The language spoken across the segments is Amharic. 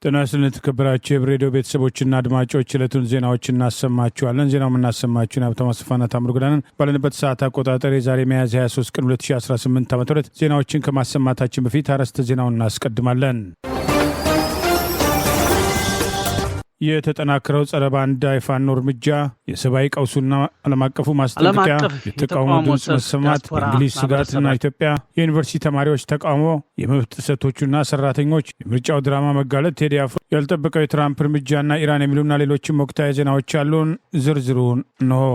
ጤና ይስጥልን ተከበራችሁ የሬዲዮ ቤተሰቦችና አድማጮች ዕለቱን ዜናዎች እናሰማችኋለን። ዜናው የምናሰማችሁን ሀብታሙ አስፋና ታምሩ ገዳንን ባለንበት ሰዓት አቆጣጠር የዛሬ ሚያዝያ 23 ቀን 2018 ዓ.ም ዜናዎችን ከማሰማታችን በፊት አርዕስተ ዜናውን እናስቀድማለን። የተጠናከረው ጸረ ባንዳ የፋኖ እርምጃ የሰብአዊ ቀውሱና ዓለም አቀፉ ማስጠንቀቂያ የተቃውሞ ድምፅ መሰማት እንግሊዝ ስጋትና ኢትዮጵያ የዩኒቨርሲቲ ተማሪዎች ተቃውሞ የመብት ጥሰቶቹና ሰራተኞች የምርጫው ድራማ መጋለጥ ቴዲ አፍሮ ያልጠበቀው የትራምፕ እርምጃና ኢራን የሚሉና ሌሎችም ወቅታዊ ዜናዎች ያሉን ዝርዝሩን ነው።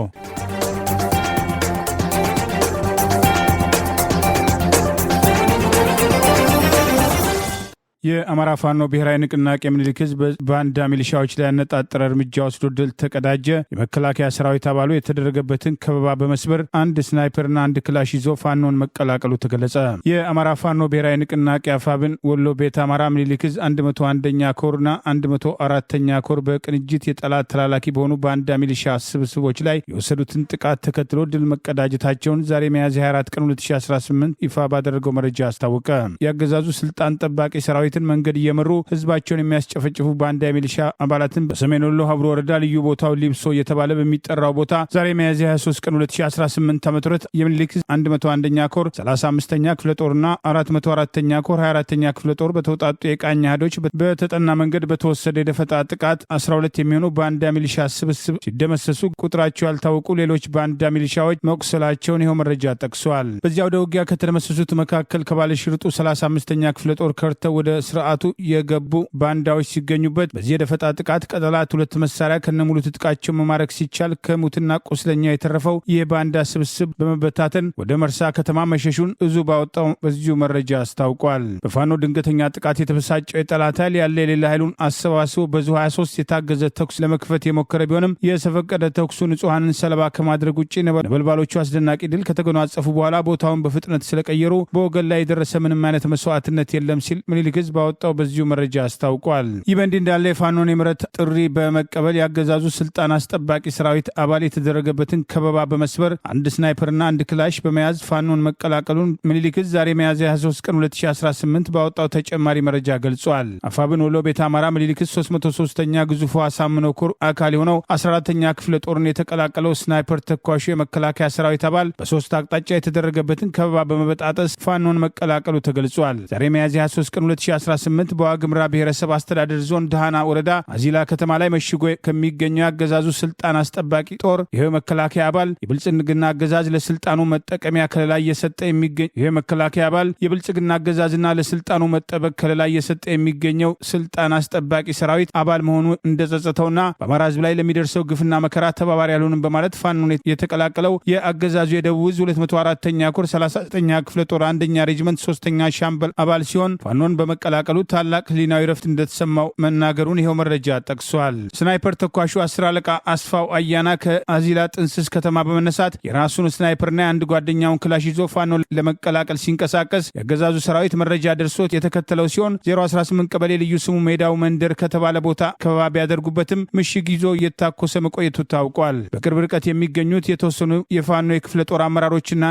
የአማራ ፋኖ ብሔራዊ ንቅናቄ ምኒልክ ህዝብ ባንዳ ሚሊሻዎች ላይ ያነጣጠረ እርምጃ ወስዶ ድል ተቀዳጀ። የመከላከያ ሰራዊት አባሉ የተደረገበትን ከበባ በመስበር አንድ ስናይፐርና አንድ ክላሽ ይዞ ፋኖን መቀላቀሉ ተገለጸ። የአማራ ፋኖ ብሔራዊ ንቅናቄ አፋብን ወሎ ቤት አማራ ምኒልክ ህዝብ 101ኛ ኮርና 104ኛ ኮር በቅንጅት የጠላት ተላላኪ በሆኑ ባንዳ ሚሊሻ ስብስቦች ላይ የወሰዱትን ጥቃት ተከትሎ ድል መቀዳጀታቸውን ዛሬ ሚያዝያ 24 ቀን 2018 ይፋ ባደረገው መረጃ አስታወቀ። የአገዛዙ ስልጣን ጠባቂ ሰራዊት መንገድ እየመሩ ህዝባቸውን የሚያስጨፈጭፉ ባንዳ ሚሊሻ አባላትን በሰሜን ወሎ ሀብሮ ወረዳ ልዩ ቦታው ሊብሶ እየተባለ በሚጠራው ቦታ ዛሬ ሚያዝያ 23 ቀን 2018 ዓ.ም የምኒልክ 101ኛ ኮር 35ኛ ክፍለ ጦርና 404ኛ ኮር 24ኛ ክፍለ ጦር በተውጣጡ የቃኝ አህዶች በተጠና መንገድ በተወሰደ የደፈጣ ጥቃት 12 የሚሆኑ ባንዳ ሚሊሻ ስብስብ ሲደመሰሱ ቁጥራቸው ያልታወቁ ሌሎች ባንዳ ሚሊሻዎች መቁሰላቸውን ይኸው መረጃ ጠቅሷል። በዚያው ደውጊያ ከተደመሰሱት መካከል ከባለሽርጡ 35ኛ ክፍለ ጦር ከርተው ወደ ስርዓቱ የገቡ ባንዳዎች ሲገኙበት በዚህ የደፈጣ ጥቃት ቀጠላት 2 መሳሪያ ከነሙሉ ትጥቃቸው መማረክ ሲቻል ከሙትና ቁስለኛ የተረፈው ይህ ባንዳ ስብስብ በመበታተን ወደ መርሳ ከተማ መሸሹን እዙ ባወጣው በዚሁ መረጃ አስታውቋል። በፋኖ ድንገተኛ ጥቃት የተበሳጨው የጠላት ኃይል ያለ የሌላ ኃይሉን አሰባስቦ በዙ 23 የታገዘ ተኩስ ለመክፈት የሞከረ ቢሆንም የሰፈቀደ ተኩሱ ንጹሐንን ሰለባ ከማድረግ ውጭ ነበልባሎቹ አስደናቂ ድል ከተጎናጸፉ በኋላ ቦታውን በፍጥነት ስለቀየሩ በወገን ላይ የደረሰ ምንም አይነት መስዋዕትነት የለም ሲል ምኒልክ ህዝብ ባወጣው በዚሁ መረጃ አስታውቋል። ይህ በእንዲህ እንዳለ የፋኖን የምህረት ጥሪ በመቀበል ያገዛዙ ስልጣን አስጠባቂ ሰራዊት አባል የተደረገበትን ከበባ በመስበር አንድ ስናይፐርና አንድ ክላሽ በመያዝ ፋኖን መቀላቀሉን ምኒልክ ዛሬ ሚያዝያ 23 ቀን 2018 ባወጣው ተጨማሪ መረጃ ገልጿል። አፋብን ወሎ ቤት አማራ ምኒልክ 303ኛ ግዙፉ አሳምነው ኮር አካል የሆነው 14ኛ ክፍለ ጦርን የተቀላቀለው ስናይፐር ተኳሹ የመከላከያ ሰራዊት አባል በሶስት አቅጣጫ የተደረገበትን ከበባ በመበጣጠስ ፋኖን መቀላቀሉ ተገልጿል። ዛሬ ሚያዝያ 23 ቀን 2018 በዋግምራ ብሔረሰብ አስተዳደር ዞን ደሃና ወረዳ አዚላ ከተማ ላይ መሽጎ ከሚገኘው ያገዛዙ ስልጣን አስጠባቂ ጦር ይሄው መከላከያ አባል የብልጽግና አገዛዝ ለስልጣኑ መጠቀሚያ ከለላ እየሰጠ የሚገኝ ይሄው መከላከያ አባል የብልጽግና አገዛዝና ለስልጣኑ መጠበቅ ከለላ እየሰጠ የሚገኘው ስልጣን አስጠባቂ ሰራዊት አባል መሆኑ እንደጸጸተውና በአማራ ህዝብ ላይ ለሚደርሰው ግፍና መከራ ተባባሪ ያልሆንም በማለት ፋኖን የተቀላቀለው የአገዛዙ የደቡብ ዕዝ 204ኛ ኮር 39ኛ ክፍለ ጦር 1ኛ ሬጅመንት 3ኛ ሻምበል አባል ሲሆን ፋኖን በመቀላቀሉ ታላቅ ህሊናዊ ረፍት እንደተሰማው መናገሩን ይኸው መረጃ ጠቅሷል። ስናይፐር ተኳሹ 10 አለቃ አስፋው አያና ከአዚላ ጥንስስ ከተማ በመነሳት የራሱን ስናይፐርና የአንድ ጓደኛውን ክላሽ ይዞ ፋኖ ለመቀላቀል ሲንቀሳቀስ የአገዛዙ ሰራዊት መረጃ ደርሶት የተከተለው ሲሆን 018 ቀበሌ ልዩ ስሙ ሜዳው መንደር ከተባለ ቦታ ከበባ ቢያደርጉበትም ምሽግ ይዞ እየታኮሰ መቆየቱ ታውቋል። በቅርብ ርቀት የሚገኙት የተወሰኑ የፋኖ የክፍለ ጦር አመራሮችና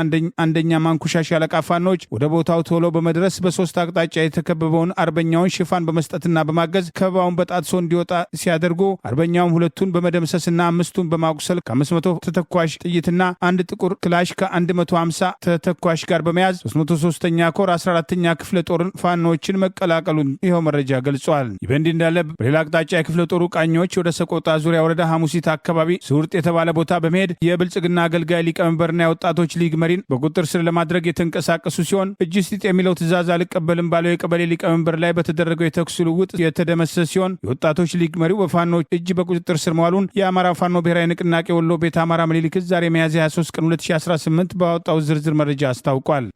አንደኛ ማንኩሻሽ አለቃ ፋኖች ወደ ቦታው ቶሎ በመድረስ በሶስት አቅጣጫ የተከበበውን አርበኛውን ሽፋን በመስጠትና በማገዝ ከበባውን በጣጥሶ እንዲወጣ ሲያደርጉ አርበኛውም 2ቱን በመደምሰስና 5ቱን በማቁሰል ከ500 ተተኳሽ ጥይትና አንድ ጥቁር ክላሽ ከ150 ተተኳሽ ጋር በመያዝ 303ኛ ኮር 14ኛ ክፍለ ጦርን ፋኖችን መቀላቀሉን ይኸው መረጃ ገልጿል። ይህ በእንዲህ እንዳለ በሌላ አቅጣጫ የክፍለ ጦሩ ቃኞች ወደ ሰቆጣ ዙሪያ ወረዳ ሐሙሲት አካባቢ ስውርጥ የተባለ ቦታ በመሄድ የብልጽግና አገልጋይ ሊቀመንበርና የወጣቶች ሊግ መሪን በቁጥጥር ስር ለማድረግ የተንቀሳቀሱ ሲሆን እጅ ስጥ የሚለው ትእዛዝ አልቀበልም ባለው የቀበሌ ሊቀመንበር ላይ በተደረገው የተኩስ ልውውጥ የተደመሰሰ ሲሆን የወጣቶች ሊግ መሪው በፋኖ እጅ በቁጥጥር ስር መዋሉን የአማራ ፋኖ ብሔራዊ ንቅናቄ ወሎ ቤት አማራ ምኒልክ ዛሬ ሚያዝያ 23 ቀን 2018 ባወጣው ዝርዝር መረጃ አስታውቋል።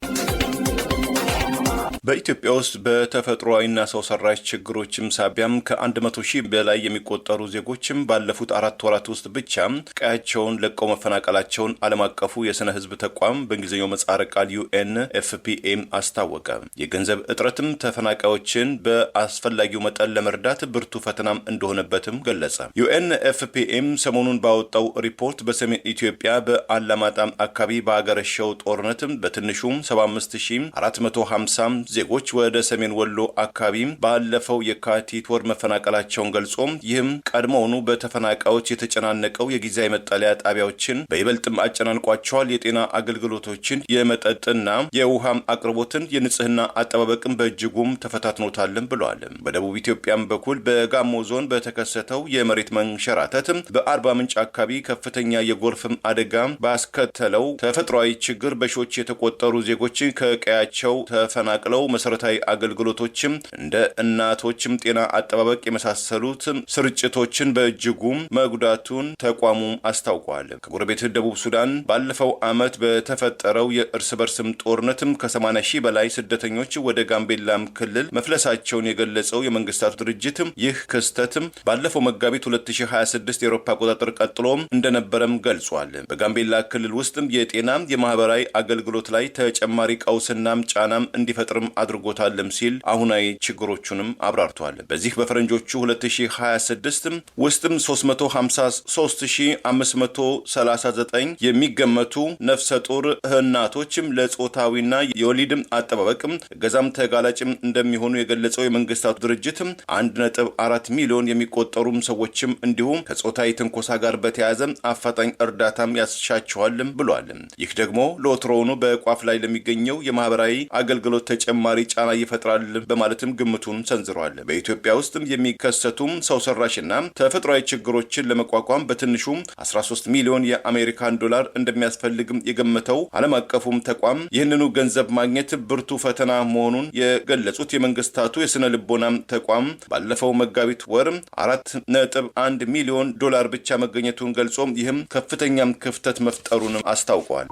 በኢትዮጵያ ውስጥ በተፈጥሯዊና ሰው ሰራሽ ችግሮችም ሳቢያም ከ100,000 በላይ የሚቆጠሩ ዜጎችም ባለፉት 4 ወራት ውስጥ ብቻ ቀያቸውን ለቀው መፈናቀላቸውን ዓለም አቀፉ የስነ ህዝብ ተቋም በእንግሊዝኛው ምህጻረ ቃል UNFPA አስታወቀ። የገንዘብ እጥረትም ተፈናቃዮችን በአስፈላጊው መጠን ለመርዳት ብርቱ ፈተናም እንደሆነበትም ገለጸ። UNFPA ሰሞኑን ባወጣው ሪፖርት በሰሜን ኢትዮጵያ በአላማጣ አካባቢ በአገረሸው ጦርነትም በትንሹም 75,450 ዜጎች ወደ ሰሜን ወሎ አካባቢ ባለፈው የካቲት ወር መፈናቀላቸውን ገልጾ ይህም ቀድሞውኑ በተፈናቃዮች የተጨናነቀው የጊዜያዊ መጠለያ ጣቢያዎችን በይበልጥም አጨናንቋቸዋል። የጤና አገልግሎቶችን፣ የመጠጥና የውሃ አቅርቦትን፣ የንጽህና አጠባበቅን በእጅጉም ተፈታትኖታልን ብለዋል። በደቡብ ኢትዮጵያም በኩል በጋሞ ዞን በተከሰተው የመሬት መንሸራተት በአርባ ምንጭ አካባቢ ከፍተኛ የጎርፍ አደጋ ባስከተለው ተፈጥሯዊ ችግር በሺዎች የተቆጠሩ ዜጎች ከቀያቸው ተፈናቅለው መሰረታዊ አገልግሎቶችም እንደ እናቶችም ጤና አጠባበቅ የመሳሰሉት ስርጭቶችን በእጅጉ መጉዳቱን ተቋሙ አስታውቋል። ከጎረቤት ደቡብ ሱዳን ባለፈው ዓመት በተፈጠረው የእርስ በርስም ጦርነትም ከ80 ሺህ በላይ ስደተኞች ወደ ጋምቤላም ክልል መፍለሳቸውን የገለጸው የመንግስታቱ ድርጅት ይህ ክስተትም ባለፈው መጋቢት 2026 የአውሮፓ አቆጣጠር ቀጥሎ እንደነበረም ገልጿል። በጋምቤላ ክልል ውስጥም የጤና የማህበራዊ አገልግሎት ላይ ተጨማሪ ቀውስናም ጫናም እንዲፈጥርም አድርጎታልም ሲል አሁናዊ ችግሮቹንም አብራርቷል። በዚህ በፈረንጆቹ 2026 ውስጥም 353539 የሚገመቱ ነፍሰ ጡር እናቶችም ለጾታዊና የወሊድም አጠባበቅም ገዛም ተጋላጭም እንደሚሆኑ የገለጸው የመንግስታቱ ድርጅት 1.4 ሚሊዮን የሚቆጠሩም ሰዎችም እንዲሁም ከጾታዊ ትንኮሳ ጋር በተያያዘ አፋጣኝ እርዳታም ያስሻቸዋልም ብሏል። ይህ ደግሞ ለወትሮውኑ በቋፍ ላይ ለሚገኘው የማህበራዊ አገልግሎት ተጨማሪ ጫና ይፈጥራል በማለትም ግምቱን ሰንዝሯል። በኢትዮጵያ ውስጥም የሚከሰቱም ሰው ሰራሽና ተፈጥሯዊ ችግሮችን ለመቋቋም በትንሹ 13 ሚሊዮን የአሜሪካን ዶላር እንደሚያስፈልግም የገመተው ዓለም አቀፉም ተቋም ይህንኑ ገንዘብ ማግኘት ብርቱ ፈተና መሆኑን የገለጹት የመንግስታቱ የስነ ልቦና ተቋም ባለፈው መጋቢት ወር 4.1 ሚሊዮን ዶላር ብቻ መገኘቱን ገልጾ ይህም ከፍተኛም ክፍተት መፍጠሩንም አስታውቋል።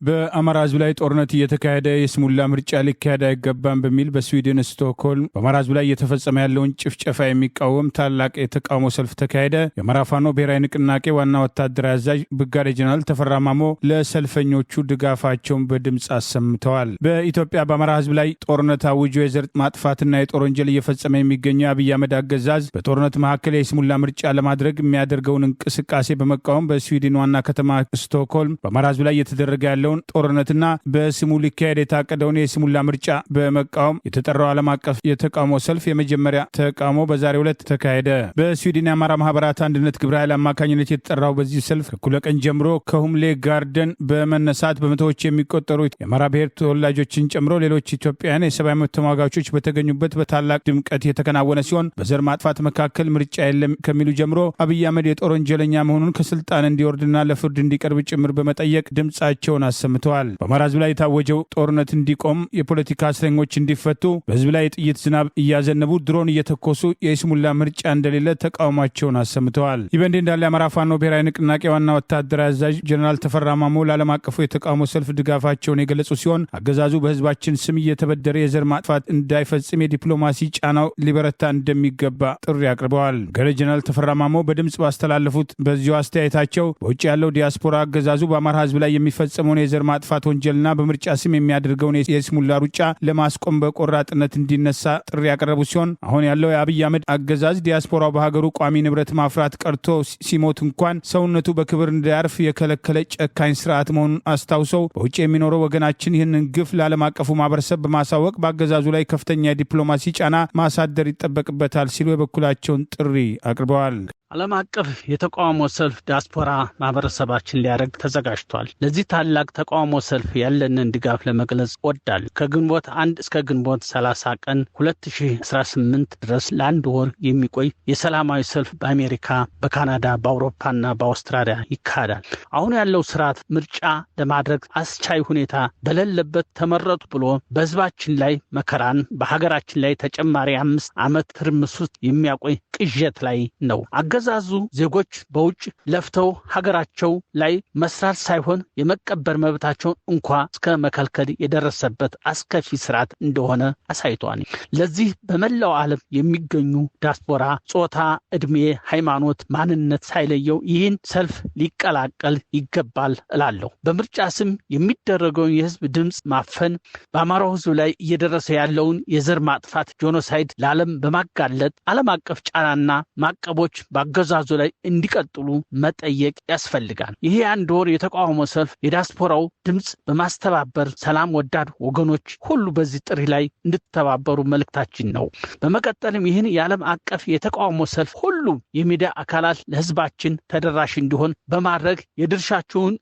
በአማራ ህዝብ ላይ ጦርነት እየተካሄደ የስሙላ ምርጫ ሊካሄድ አይገባም በሚል በስዊድን ስቶክሆልም በአማራ ህዝብ ላይ እየተፈጸመ ያለውን ጭፍጨፋ የሚቃወም ታላቅ የተቃውሞ ሰልፍ ተካሄደ። የአማራ ፋኖ ብሔራዊ ንቅናቄ ዋና ወታደራዊ አዛዥ ብርጋዴር ጄኔራል ተፈራ ማሞ ለሰልፈኞቹ ድጋፋቸውን በድምፅ አሰምተዋል። በኢትዮጵያ በአማራ ህዝብ ላይ ጦርነት አውጆ የዘር ማጥፋትና የጦር ወንጀል እየፈጸመ የሚገኘው የአብይ አህመድ አገዛዝ በጦርነት መካከል የስሙላ ምርጫ ለማድረግ የሚያደርገውን እንቅስቃሴ በመቃወም በስዊድን ዋና ከተማ ስቶክሆልም በአማራ ህዝብ ላይ እየተደረገ ያለውን ጦርነትና በስሙ ሊካሄድ የታቀደውን የስሙላ ምርጫ በመቃወም የተጠራው ዓለም አቀፍ የተቃውሞ ሰልፍ የመጀመሪያ ተቃውሞ በዛሬው ዕለት ተካሄደ። በስዊድን የአማራ ማህበራት አንድነት ግብረ ኃይል አማካኝነት የተጠራው በዚህ ሰልፍ ከእኩለ ቀን ጀምሮ ከሁምሌ ጋርደን በመነሳት በመቶዎች የሚቆጠሩ የአማራ ብሔር ተወላጆችን ጨምሮ ሌሎች ኢትዮጵያውያን የሰብአዊ መብት ተሟጋቾች በተገኙበት በታላቅ ድምቀት የተከናወነ ሲሆን በዘር ማጥፋት መካከል ምርጫ የለም ከሚሉ ጀምሮ አብይ አህመድ የጦር ወንጀለኛ መሆኑን ከስልጣን እንዲወርድና ለፍርድ እንዲቀርብ ጭምር በመጠየቅ ድምጻቸውን አሰምተዋል። በአማራ ህዝብ ላይ የታወጀው ጦርነት እንዲቆም፣ የፖለቲካ እስረኞች እንዲፈቱ፣ በህዝብ ላይ የጥይት ዝናብ እያዘነቡ ድሮን እየተኮሱ የስሙላ ምርጫ እንደሌለ ተቃውሟቸውን አሰምተዋል። ይህ በእንዲህ እንዳለ የአማራ ፋኖ ብሔራዊ ንቅናቄ ዋና ወታደራዊ አዛዥ ጄኔራል ተፈራ ማሞ ለዓለም አቀፉ የተቃውሞ ሰልፍ ድጋፋቸውን የገለጹ ሲሆን አገዛዙ በህዝባችን ስም እየተበደረ የዘር ማጥፋት እንዳይፈጽም የዲፕሎማሲ ጫናው ሊበረታ እንደሚገባ ጥሪ አቅርበዋል። ብርጋዴር ጄኔራል ተፈራ ማሞ በድምፅ ባስተላለፉት በዚሁ አስተያየታቸው በውጭ ያለው ዲያስፖራ አገዛዙ በአማራ ህዝብ ላይ የሚፈጸመውን የዘር ማጥፋት ወንጀልና በምርጫ ስም የሚያደርገውን የስሙላ ሩጫ ለማስቆም በቆራጥነት እንዲነሳ ጥሪ ያቀረቡ ሲሆን አሁን ያለው የአብይ አህመድ አገዛዝ ዲያስፖራው በሀገሩ ቋሚ ንብረት ማፍራት ቀርቶ ሲሞት እንኳን ሰውነቱ በክብር እንዳያርፍ የከለከለ ጨካኝ ስርዓት መሆኑን አስታውሰው በውጭ የሚኖረው ወገናችን ይህንን ግፍ ለዓለም አቀፉ ማህበረሰብ በማሳወቅ በአገዛዙ ላይ ከፍተኛ የዲፕሎማሲ ጫና ማሳደር ይጠበቅበታል ሲሉ የበኩላቸውን ጥሪ አቅርበዋል። ዓለም አቀፍ የተቃውሞ ሰልፍ ዲያስፖራ ማህበረሰባችን ሊያደርግ ተዘጋጅቷል። ለዚህ ታላቅ ተቃውሞ ሰልፍ ያለንን ድጋፍ ለመግለጽ ወዳል። ከግንቦት 1 እስከ ግንቦት 30 ቀን 2018 ድረስ ለአንድ ወር የሚቆይ የሰላማዊ ሰልፍ በአሜሪካ፣ በካናዳ፣ በአውሮፓና በአውስትራሊያ ይካሄዳል። አሁን ያለው ስርዓት ምርጫ ለማድረግ አስቻይ ሁኔታ በሌለበት ተመረጡ ብሎ በህዝባችን ላይ መከራን በሀገራችን ላይ ተጨማሪ 5 ዓመት ትርምስ ውስጥ የሚያቆይ ቅዠት ላይ ነው። አገዛዙ ዜጎች በውጭ ለፍተው ሀገራቸው ላይ መስራት ሳይሆን የመቀበር መብታቸውን እንኳ እስከ መከልከል የደረሰበት አስከፊ ስርዓት እንደሆነ አሳይቷል። ለዚህ በመላው ዓለም የሚገኙ ዲያስፖራ ጾታ፣ ዕድሜ፣ ሃይማኖት፣ ማንነት ሳይለየው ይህን ሰልፍ ሊቀላቀል ይገባል እላለሁ። በምርጫ ስም የሚደረገውን የህዝብ ድምፅ ማፈን በአማራው ህዝብ ላይ እየደረሰ ያለውን የዘር ማጥፋት ጄኖሳይድ ለዓለም በማጋለጥ ዓለም አቀፍ ጫናና ማዕቀቦች አገዛዙ ላይ እንዲቀጥሉ መጠየቅ ያስፈልጋል። ይሄ አንድ ወር የተቃውሞ ሰልፍ የዲያስፖራው ድምጽ በማስተባበር ሰላም ወዳድ ወገኖች ሁሉ በዚህ ጥሪ ላይ እንድትተባበሩ መልእክታችን ነው። በመቀጠልም ይህን የዓለም አቀፍ የተቃውሞ ሰልፍ ሁሉም የሚዲያ አካላት ለህዝባችን ተደራሽ እንዲሆን በማድረግ የድርሻቸውን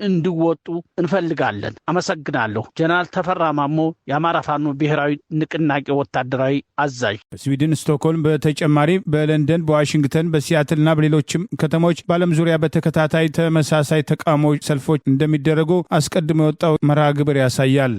እንዲወጡ እንፈልጋለን። አመሰግናለሁ። ጀነራል ተፈራ ማሞ የአማራ ፋኖ ብሔራዊ ንቅናቄ ወታደራዊ አዛዥ። በስዊድን ስቶክሆልም፣ በተጨማሪ በለንደን፣ በዋሽንግተን፣ በሲያትልና በሌሎችም ከተሞች በዓለም ዙሪያ በተከታታይ ተመሳሳይ ተቃውሞ ሰልፎች እንደሚደረጉ አስቀድሞ የወጣው መርሃ ግብር ያሳያል።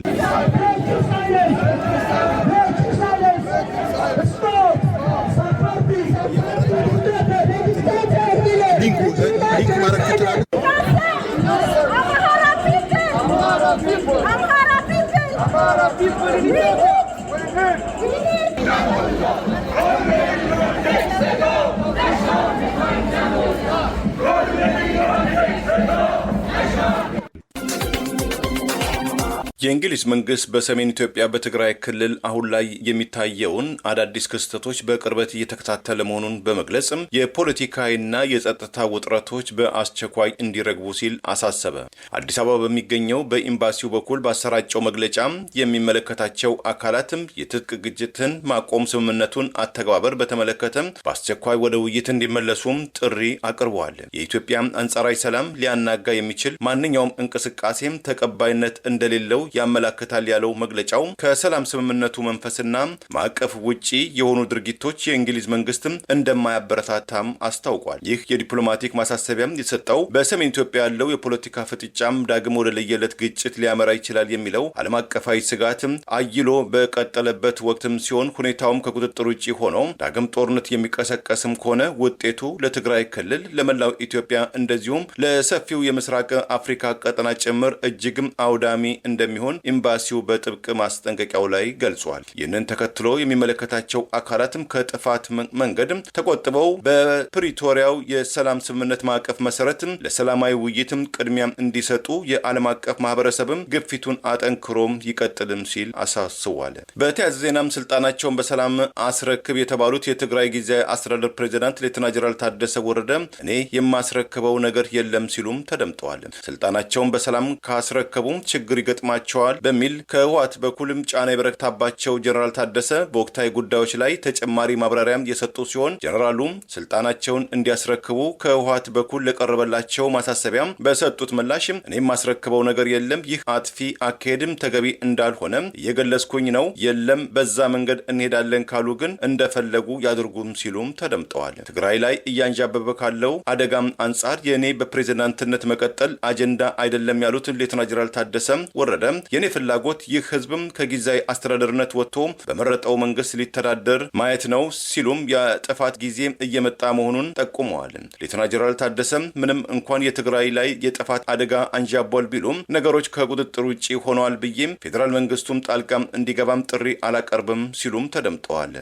የእንግሊዝ መንግስት በሰሜን ኢትዮጵያ በትግራይ ክልል አሁን ላይ የሚታየውን አዳዲስ ክስተቶች በቅርበት እየተከታተለ መሆኑን በመግለጽም የፖለቲካዊና የጸጥታ ውጥረቶች በአስቸኳይ እንዲረግቡ ሲል አሳሰበ። አዲስ አበባ በሚገኘው በኤምባሲው በኩል ባሰራጨው መግለጫ የሚመለከታቸው አካላትም የትጥቅ ግጭትን ማቆም ስምምነቱን አተገባበር በተመለከተ በአስቸኳይ ወደ ውይይት እንዲመለሱም ጥሪ አቅርበዋል። የኢትዮጵያ አንጻራዊ ሰላም ሊያናጋ የሚችል ማንኛውም እንቅስቃሴም ተቀባይነት እንደሌለው ያመላክታል ያለው መግለጫው ከሰላም ስምምነቱ መንፈስና ማዕቀፍ ውጪ የሆኑ ድርጊቶች የእንግሊዝ መንግስትም እንደማያበረታታም አስታውቋል። ይህ የዲፕሎማቲክ ማሳሰቢያም የተሰጠው በሰሜን ኢትዮጵያ ያለው የፖለቲካ ፍጥጫም ዳግም ወደ ለየለት ግጭት ሊያመራ ይችላል የሚለው ዓለም አቀፋዊ ስጋትም አይሎ በቀጠለበት ወቅትም ሲሆን ሁኔታውም ከቁጥጥር ውጪ ሆኖ ዳግም ጦርነት የሚቀሰቀስም ከሆነ ውጤቱ ለትግራይ ክልል፣ ለመላው ኢትዮጵያ እንደዚሁም ለሰፊው የምስራቅ አፍሪካ ቀጠና ጭምር እጅግም አውዳሚ እንደሚሆን ኤምባሲው በጥብቅ ማስጠንቀቂያው ላይ ገልጿል። ይህንን ተከትሎ የሚመለከታቸው አካላትም ከጥፋት መንገድም ተቆጥበው በፕሪቶሪያው የሰላም ስምምነት ማዕቀፍ መሰረትም ለሰላማዊ ውይይትም ቅድሚያ እንዲሰጡ የዓለም አቀፍ ማህበረሰብም ግፊቱን አጠንክሮም ይቀጥልም ሲል አሳስቧል። በተያያዘ ዜናም ስልጣናቸውን በሰላም አስረክብ የተባሉት የትግራይ ጊዜያዊ አስተዳደር ፕሬዚዳንት ሌተና ጀነራል ታደሰ ወረደ እኔ የማስረክበው ነገር የለም ሲሉም ተደምጠዋል። ስልጣናቸውን በሰላም ካስረከቡ ችግር ይገጥማቸዋል በሚል ከህወሓት በኩልም ጫና የበረታባቸው ጀነራል ታደሰ በወቅታዊ ጉዳዮች ላይ ተጨማሪ ማብራሪያም የሰጡ ሲሆን ጀነራሉም ስልጣናቸውን እንዲያስረክቡ ከህወሓት በኩል ለቀረበላቸው ማሳሰቢያም በሰጡት ምላሽም እኔም ማስረክበው ነገር የለም፣ ይህ አጥፊ አካሄድም ተገቢ እንዳልሆነ እየገለጽኩኝ ነው፣ የለም በዛ መንገድ እንሄዳለን ካሉ ግን እንደፈለጉ ያድርጉም ሲሉም ተደምጠዋል። ትግራይ ላይ እያንዣበበ ካለው አደጋም አንጻር የኔ በፕሬዝዳንትነት መቀጠል አጀንዳ አይደለም ያሉት ሌተና ጀነራል ታደሰ ወረደ የኔ ፍላጎት ይህ ህዝብም ከጊዜያዊ አስተዳደርነት ወጥቶ በመረጠው መንግስት ሊተዳደር ማየት ነው ሲሉም የጥፋት ጊዜ እየመጣ መሆኑን ጠቁመዋል። ሌተና ጀነራል ታደሰም ምንም እንኳን የትግራይ ላይ የጥፋት አደጋ አንዣቧል ቢሉም ነገሮች ከቁጥጥር ውጪ ሆነዋል ብዬም ፌዴራል መንግስቱም ጣልቃም እንዲገባም ጥሪ አላቀርብም ሲሉም ተደምጠዋል።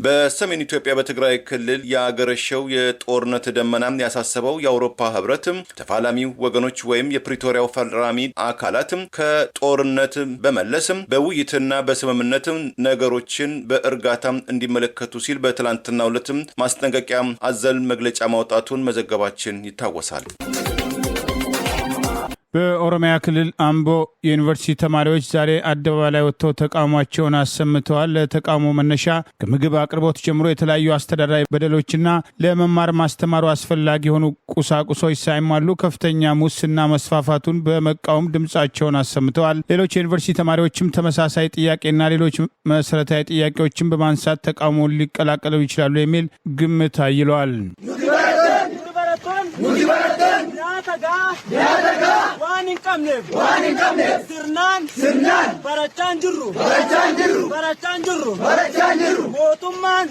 በሰሜን ኢትዮጵያ በትግራይ ክልል ያገረሸው የጦርነት ደመናም ያሳሰበው የአውሮፓ ህብረትም ተፋላሚ ወገኖች ወይም የፕሪቶሪያው ፈራሚ አካላትም ከጦርነት በመለስም በውይይትና በስምምነትም ነገሮችን በእርጋታም እንዲመለከቱ ሲል በትላንትናው ዕለትም ማስጠንቀቂያ አዘል መግለጫ ማውጣቱን መዘገባችን ይታወሳል። በኦሮሚያ ክልል አምቦ የዩኒቨርሲቲ ተማሪዎች ዛሬ አደባባይ ላይ ወጥተው ተቃውሟቸውን አሰምተዋል። ለተቃውሞ መነሻ ከምግብ አቅርቦት ጀምሮ የተለያዩ አስተዳደራዊ በደሎችና ለመማር ማስተማሩ አስፈላጊ የሆኑ ቁሳቁሶች ሳይሟሉ ከፍተኛ ሙስና መስፋፋቱን በመቃወም ድምጻቸውን አሰምተዋል። ሌሎች የዩኒቨርሲቲ ተማሪዎችም ተመሳሳይ ጥያቄና ሌሎች መሰረታዊ ጥያቄዎችን በማንሳት ተቃውሞውን ሊቀላቀሉ ይችላሉ የሚል ግምት አይለዋል። waan hin qabneef sirnaan barachaan jirru mootummaan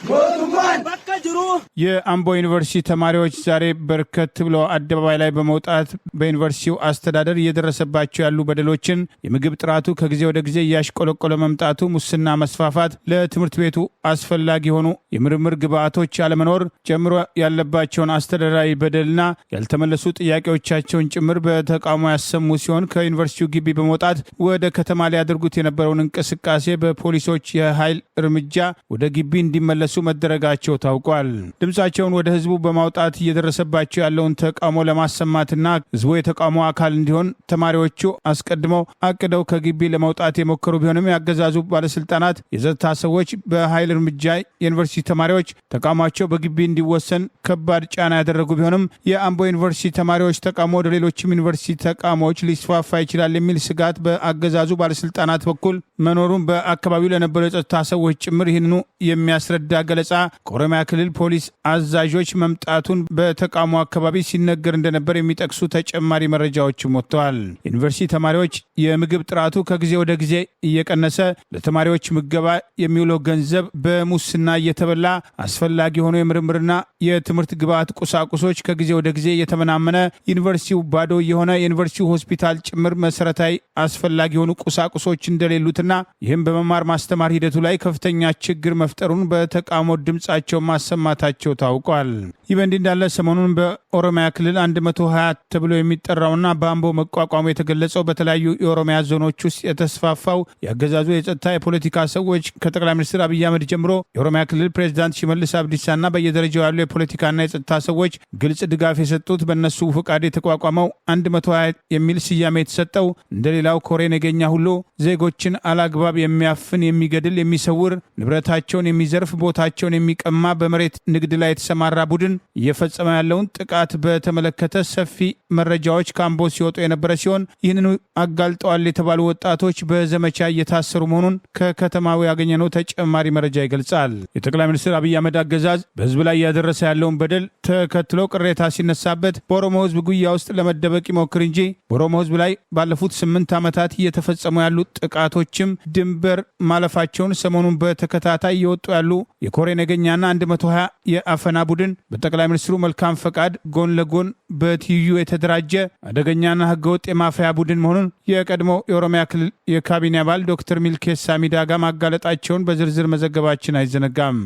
bakka jiru የአምቦ ዩኒቨርሲቲ ተማሪዎች ዛሬ በርከት ብለው አደባባይ ላይ በመውጣት በዩኒቨርሲቲው አስተዳደር እየደረሰባቸው ያሉ በደሎችን፣ የምግብ ጥራቱ ከጊዜ ወደ ጊዜ እያሽቆለቆለ መምጣቱ፣ ሙስና መስፋፋት፣ ለትምህርት ቤቱ አስፈላጊ የሆኑ የምርምር ግብዓቶች አለመኖር ጨምሮ ያለባቸውን አስተዳደራዊ በደልና ያልተመለሱ ጥያቄ ጥያቄዎቻቸውን ጭምር በተቃውሞ ያሰሙ ሲሆን ከዩኒቨርሲቲው ግቢ በመውጣት ወደ ከተማ ሊያደርጉት የነበረውን እንቅስቃሴ በፖሊሶች የኃይል እርምጃ ወደ ግቢ እንዲመለሱ መደረጋቸው ታውቋል። ድምጻቸውን ወደ ህዝቡ በማውጣት እየደረሰባቸው ያለውን ተቃውሞ ለማሰማትና ህዝቡ የተቃውሞ አካል እንዲሆን ተማሪዎቹ አስቀድመው አቅደው ከግቢ ለመውጣት የሞከሩ ቢሆንም ያገዛዙ ባለስልጣናት የጸጥታ ሰዎች በኃይል እርምጃ የዩኒቨርሲቲ ተማሪዎች ተቃውሟቸው በግቢ እንዲወሰን ከባድ ጫና ያደረጉ ቢሆንም የአምቦ ዩኒቨርሲቲ ተማሪዎች ተቃውሞ ወደ ሌሎችም ዩኒቨርሲቲ ተቃውሞዎች ሊስፋፋ ይችላል የሚል ስጋት በአገዛዙ ባለስልጣናት በኩል መኖሩን በአካባቢው ለነበሩ የጸጥታ ሰዎች ጭምር ይህንኑ የሚያስረዳ ገለጻ ከኦሮሚያ ክልል ፖሊስ አዛዦች መምጣቱን በተቃውሞ አካባቢ ሲነገር እንደነበር የሚጠቅሱ ተጨማሪ መረጃዎችም ወጥተዋል። ዩኒቨርሲቲ ተማሪዎች የምግብ ጥራቱ ከጊዜ ወደ ጊዜ እየቀነሰ ለተማሪዎች ምገባ የሚውለው ገንዘብ በሙስና እየተበላ አስፈላጊ የሆኑ የምርምርና የትምህርት ግብዓት ቁሳቁሶች ከጊዜ ወደ ጊዜ እየተመናመነ ዩኒቨርሲቲው ባዶ የሆነ የዩኒቨርሲቲው ሆስፒታል ጭምር መሰረታዊ አስፈላጊ የሆኑ ቁሳቁሶች እንደሌሉትና ይህም በመማር ማስተማር ሂደቱ ላይ ከፍተኛ ችግር መፍጠሩን በተቃውሞ ድምጻቸው ማሰማታቸው ታውቋል። ይህ በእንዲህ እንዳለ ሰሞኑን በኦሮሚያ ክልል 120 ተብሎ የሚጠራውና በአምቦ መቋቋሙ የተገለጸው በተለያዩ የኦሮሚያ ዞኖች ውስጥ የተስፋፋው የአገዛዙ የጸጥታ የፖለቲካ ሰዎች ከጠቅላይ ሚኒስትር አብይ አህመድ ጀምሮ የኦሮሚያ ክልል ፕሬዚዳንት ሽመልስ አብዲሳና በየደረጃው ያሉ የፖለቲካና የጸጥታ ሰዎች ግልጽ ድጋፍ የሰጡት በእነሱ ፈቃድ የተቋቋመው 120 የሚል ስያሜ የተሰጠው እንደሌላው ኮሬ ነገኛ ሁሉ ዜጎችን አላግባብ የሚያፍን፣ የሚገድል፣ የሚሰውር፣ ንብረታቸውን የሚዘርፍ፣ ቦታቸውን የሚቀማ በመሬት ንግድ ላይ የተሰማራ ቡድን እየፈጸመ ያለውን ጥቃት በተመለከተ ሰፊ መረጃዎች ከአምቦ ሲወጡ የነበረ ሲሆን ይህንኑ አጋልጠዋል የተባሉ ወጣቶች በዘመቻ እየታሰሩ መሆኑን ከከተማው ያገኘነው ተጨማሪ መረጃ ይገልጻል። የጠቅላይ ሚኒስትር አብይ አህመድ አገዛዝ በህዝብ ላይ እያደረሰ ያለውን በደል ተከትሎ ቅሬታ ሲነሳበት በኦሮሞ ህዝብ ጉያ ውስጥ ለመደበቅ ይሞክር እንጂ በኦሮሞ ህዝብ ላይ ባለፉት 8 ዓመታት እየተፈጸሙ ያሉ ጥቃቶችም ድንበር ማለፋቸውን ሰሞኑን በተከታታይ እየወጡ ያሉ የኮሬ ነገኛና 120 የአፈና ቡድን በጠቅላይ ሚኒስትሩ መልካም ፈቃድ ጎን ለጎን በትይዩ የተደራጀ አደገኛና ህገወጥ የማፈያ ቡድን መሆኑን የቀድሞ የኦሮሚያ ክልል የካቢኔ አባል ዶክተር ሚልኬሳ ሚዳጋ ማጋለጣቸውን በዝርዝር መዘገባችን አይዘነጋም።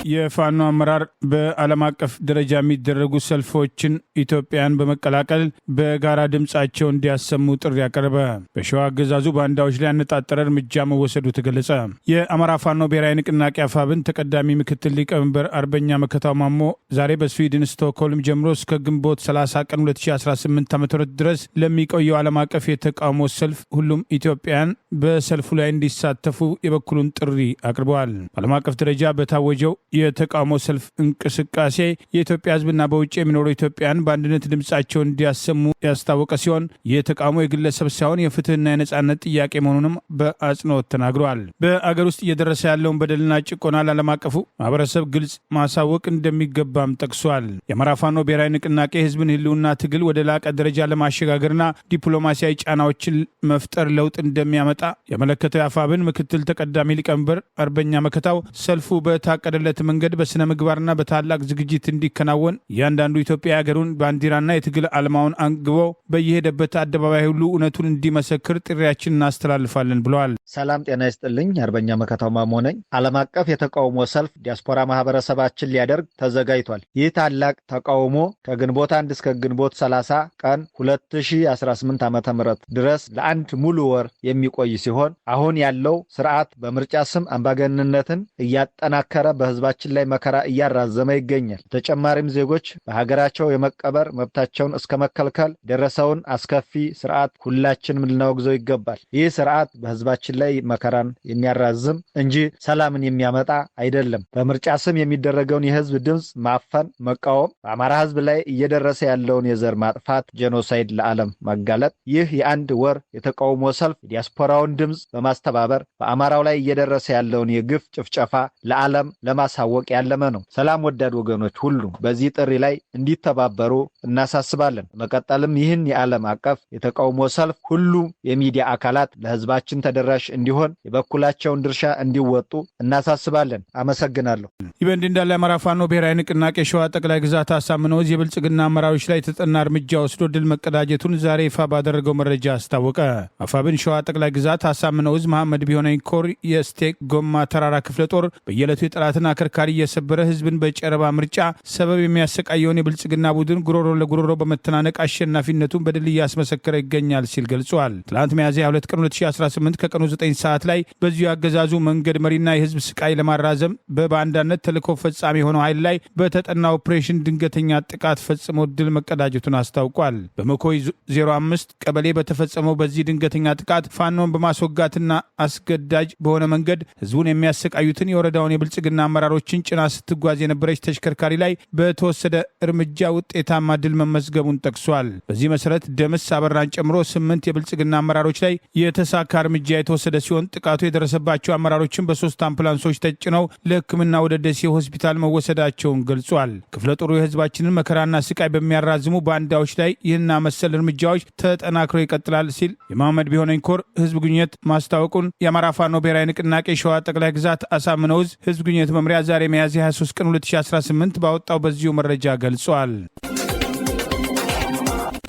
የፋኖ አመራር በዓለም አቀፍ ደረጃ የሚደረጉ ሰልፎችን ኢትዮጵያን በመቀላቀል በጋራ ድምጻቸው እንዲያሰሙ ጥሪ ያቀረበ። በሸዋ አገዛዙ ባንዳዎች ላይ ያነጣጠረ እርምጃ መወሰዱ ተገለጸ። የአማራ ፋኖ ብሔራዊ ንቅናቄ አፋብን ተቀዳሚ ምክትል ሊቀመንበር አርበኛ መከታው ማሞ ዛሬ በስዊድን ስቶክሆልም ጀምሮ እስከ ግንቦት 30 ቀን 2018 ዓ.ም ድረስ ለሚቆየው ዓለም አቀፍ የተቃውሞ ሰልፍ ሁሉም ኢትዮጵያን በሰልፉ ላይ እንዲሳተፉ የበኩሉን ጥሪ አቅርበዋል። በዓለም አቀፍ ደረጃ በታወጀው የተቃውሞ ሰልፍ እንቅስቃሴ የኢትዮጵያ ሕዝብና በውጭ የሚኖሩ ኢትዮጵያን በአንድነት ድምጻቸውን እንዲያሰሙ ያስታወቀ ሲሆን ይህ ተቃውሞ የግለሰብ ሳይሆን የፍትህና የነጻነት ጥያቄ መሆኑንም በአጽንኦት ተናግረዋል። በአገር ውስጥ እየደረሰ ያለውን በደልና ጭቆና ለዓለም አቀፉ ማህበረሰብ ግልጽ ማሳወቅ እንደሚገባም ጠቅሷል። የአማራ ፋኖ ብሔራዊ ንቅናቄ ህዝብን ህልውና ትግል ወደ ላቀ ደረጃ ለማሸጋገርና ዲፕሎማሲያዊ ጫናዎችን መፍጠር ለውጥ እንደሚያመጣ ያመለከተው የአፋብን ምክትል ተቀዳሚ ሊቀመንበር አርበኛ መከታው ሰልፉ በታቀደለት መንገድ በስነ ምግባርና በታላቅ ዝግጅት እንዲከናወን እያንዳንዱ ኢትዮጵያ የሀገሩን ባንዲራና የትግል አልማውን አንግቦ በየሄደበት አደባባይ ሁሉ እውነቱን እንዲመሰክር ጥሪያችን እናስተላልፋለን ብለዋል። ሰላም ጤና ይስጥልኝ። አርበኛ መከታው ማሞ ነኝ። ዓለም አቀፍ የተቃውሞ ሰልፍ ዲያስፖራ ማህበረሰባችን ሊያደርግ ተዘጋጅቷል። ይህ ታላቅ ተቃውሞ ከግንቦት 1 እስከ ግንቦት 30 ቀን 2018 ዓ.ም ድረስ ለአንድ ሙሉ ወር የሚቆይ ሲሆን አሁን ያለው ስርዓት በምርጫ ስም አምባገነንነትን እያጠናከረ በህዝባችን ላይ መከራ እያራዘመ ይገኛል። በተጨማሪም ዜጎች በሀገራቸው የመቀበር መብታቸውን እስከ መከልከል ደረሰውን አስከፊ ስርዓት ሁላችንም ልናወግዘው ይገባል። ይህ ስርዓት በህዝባችን ላይ መከራን የሚያራዝም እንጂ ሰላምን የሚያመጣ አይደለም። በምርጫ ስም የሚደረገውን የህዝብ ድምፅ ማፈን፣ መቃወም፣ በአማራ ህዝብ ላይ እየደረሰ ያለውን የዘር ማጥፋት ጄኖሳይድ ለዓለም ማጋለጥ። ይህ የአንድ ወር የተቃውሞ ሰልፍ ዲያስፖራውን ድምፅ በማስተባበር በአማራው ላይ እየደረሰ ያለውን የግፍ ጭፍጨፋ ለዓለም ለማሳወቅ ያለመ ነው። ሰላም ወዳድ ወገኖች ሁሉ በዚህ ጥሪ ላይ እንዲተባበሩ እናሳስባለን። በመቀጠልም ይህን የዓለም አቀፍ የተቃውሞ ሰልፍ ሁሉም የሚዲያ አካላት ለህዝባችን ተደራሽ እንዲሆን የበኩላቸውን ድርሻ እንዲወጡ እናሳስባለን። አመሰግናለሁ። ይህ በእንዲህ እንዳለ የአማራ ፋኖ ብሔራዊ ንቅናቄ ሸዋ ጠቅላይ ግዛት አሳምነው ዕዝ የብልጽግና አመራሮች ላይ የተጠና እርምጃ ወስዶ ድል መቀዳጀቱን ዛሬ ይፋ ባደረገው መረጃ አስታወቀ። አፋብን ሸዋ ጠቅላይ ግዛት አሳምነው ዕዝ መሐመድ ቢሆነኝ ኮር የስቴክ ጎማ ተራራ ክፍለ ጦር በየዕለቱ የጠላትን ተሽከርካሪ እየሰበረ ህዝብን በጨረባ ምርጫ ሰበብ የሚያሰቃየውን የብልጽግና ቡድን ጉሮሮ ለጉሮሮ በመተናነቅ አሸናፊነቱን በድል እያስመሰከረ ይገኛል ሲል ገልጿል። ትላንት ሚያዝያ 2 ቀን 2018 ከቀኑ 9 ሰዓት ላይ በዚሁ ያገዛዙ መንገድ መሪና የህዝብ ስቃይ ለማራዘም በባንዳነት ተልዕኮ ፈጻሚ የሆነው ኃይል ላይ በተጠና ኦፕሬሽን ድንገተኛ ጥቃት ፈጽሞ ድል መቀዳጀቱን አስታውቋል። በመኮይ 05 ቀበሌ በተፈጸመው በዚህ ድንገተኛ ጥቃት ፋኖን በማስወጋትና አስገዳጅ በሆነ መንገድ ህዝቡን የሚያሰቃዩትን የወረዳውን የብልጽግና አመራሮችን ጭና ስትጓዝ የነበረች ተሽከርካሪ ላይ በተወሰደ እርምጃ ውጤታማ ድል መመዝገቡን ጠቅሷል። በዚህ መሰረት ደምስ አበራን ጨምሮ 8 የብልጽግና አመራሮች ላይ የተሳካ እርምጃ የተወሰደ ሲሆን ጥቃቱ የደረሰባቸው አመራሮችን በ3 አምቡላንሶች ተጭነው ለሕክምና ወደ ደሴ ሆስፒታል መወሰዳቸውን ገልጿል። ክፍለ ጦሩ የህዝባችንን መከራና ስቃይ በሚያራዝሙ ባንዳዎች ላይ ይህና መሰል እርምጃዎች ተጠናክሮ ይቀጥላል ሲል የመሐመድ ቢሆነኝ ኮር ህዝብ ግንኙነት ማስታወቁን የአማራ ፋኖ ብሔራዊ ንቅናቄ ሸዋ ጠቅላይ ግዛት አሳምነው ዕዝ ህዝብ ግንኙነት መምሪያ ዛሬ ሚያዝያ 23 ቀን 2018 ባወጣው በዚሁ መረጃ ገልጿል።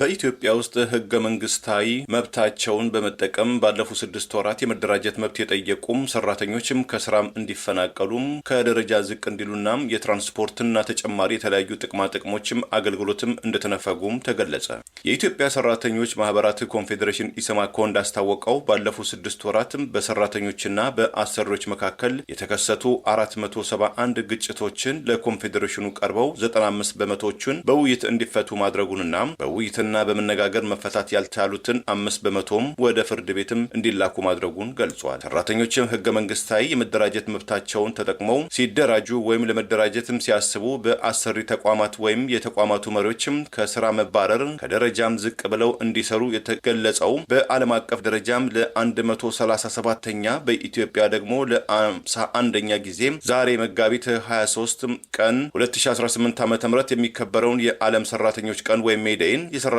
በኢትዮጵያ ውስጥ ህገ መንግስታዊ መብታቸውን በመጠቀም ባለፉት 6 ወራት የመደራጀት መብት የጠየቁም ሰራተኞችም ከስራም እንዲፈናቀሉም ከደረጃ ዝቅ እንዲሉና የትራንስፖርትና ተጨማሪ የተለያዩ ጥቅማ ጥቅሞችም አገልግሎትም እንደተነፈጉም ተገለጸ። የኢትዮጵያ ሰራተኞች ማህበራት ኮንፌዴሬሽን ኢሰማኮ እንዳስታወቀው ባለፉት 6 ወራትም በሰራተኞችና በአሰሪዎች መካከል የተከሰቱ 471 ግጭቶችን ለኮንፌዴሬሽኑ ቀርበው 95 በመቶዎቹን በውይይት እንዲፈቱ ማድረጉንና በውይይት እና በመነጋገር መፈታት ያልቻሉትን 5 በመቶም ወደ ፍርድ ቤትም እንዲላኩ ማድረጉን ገልጿል። ሰራተኞችም ህገ መንግስታዊ የመደራጀት መብታቸውን ተጠቅመው ሲደራጁ ወይም ለመደራጀትም ሲያስቡ በአሰሪ ተቋማት ወይም የተቋማቱ መሪዎችም ከስራ መባረር ከደረጃም ዝቅ ብለው እንዲሰሩ የተገለጸው በዓለም አቀፍ ደረጃም ለ137ኛ በኢትዮጵያ ደግሞ ለ51ኛ ጊዜ ዛሬ መጋቢት 23 ቀን 2018 ዓ.ም የሚከበረውን የዓለም ሰራተኞች ቀን ወይም ሜይዴይን የሰራተኛው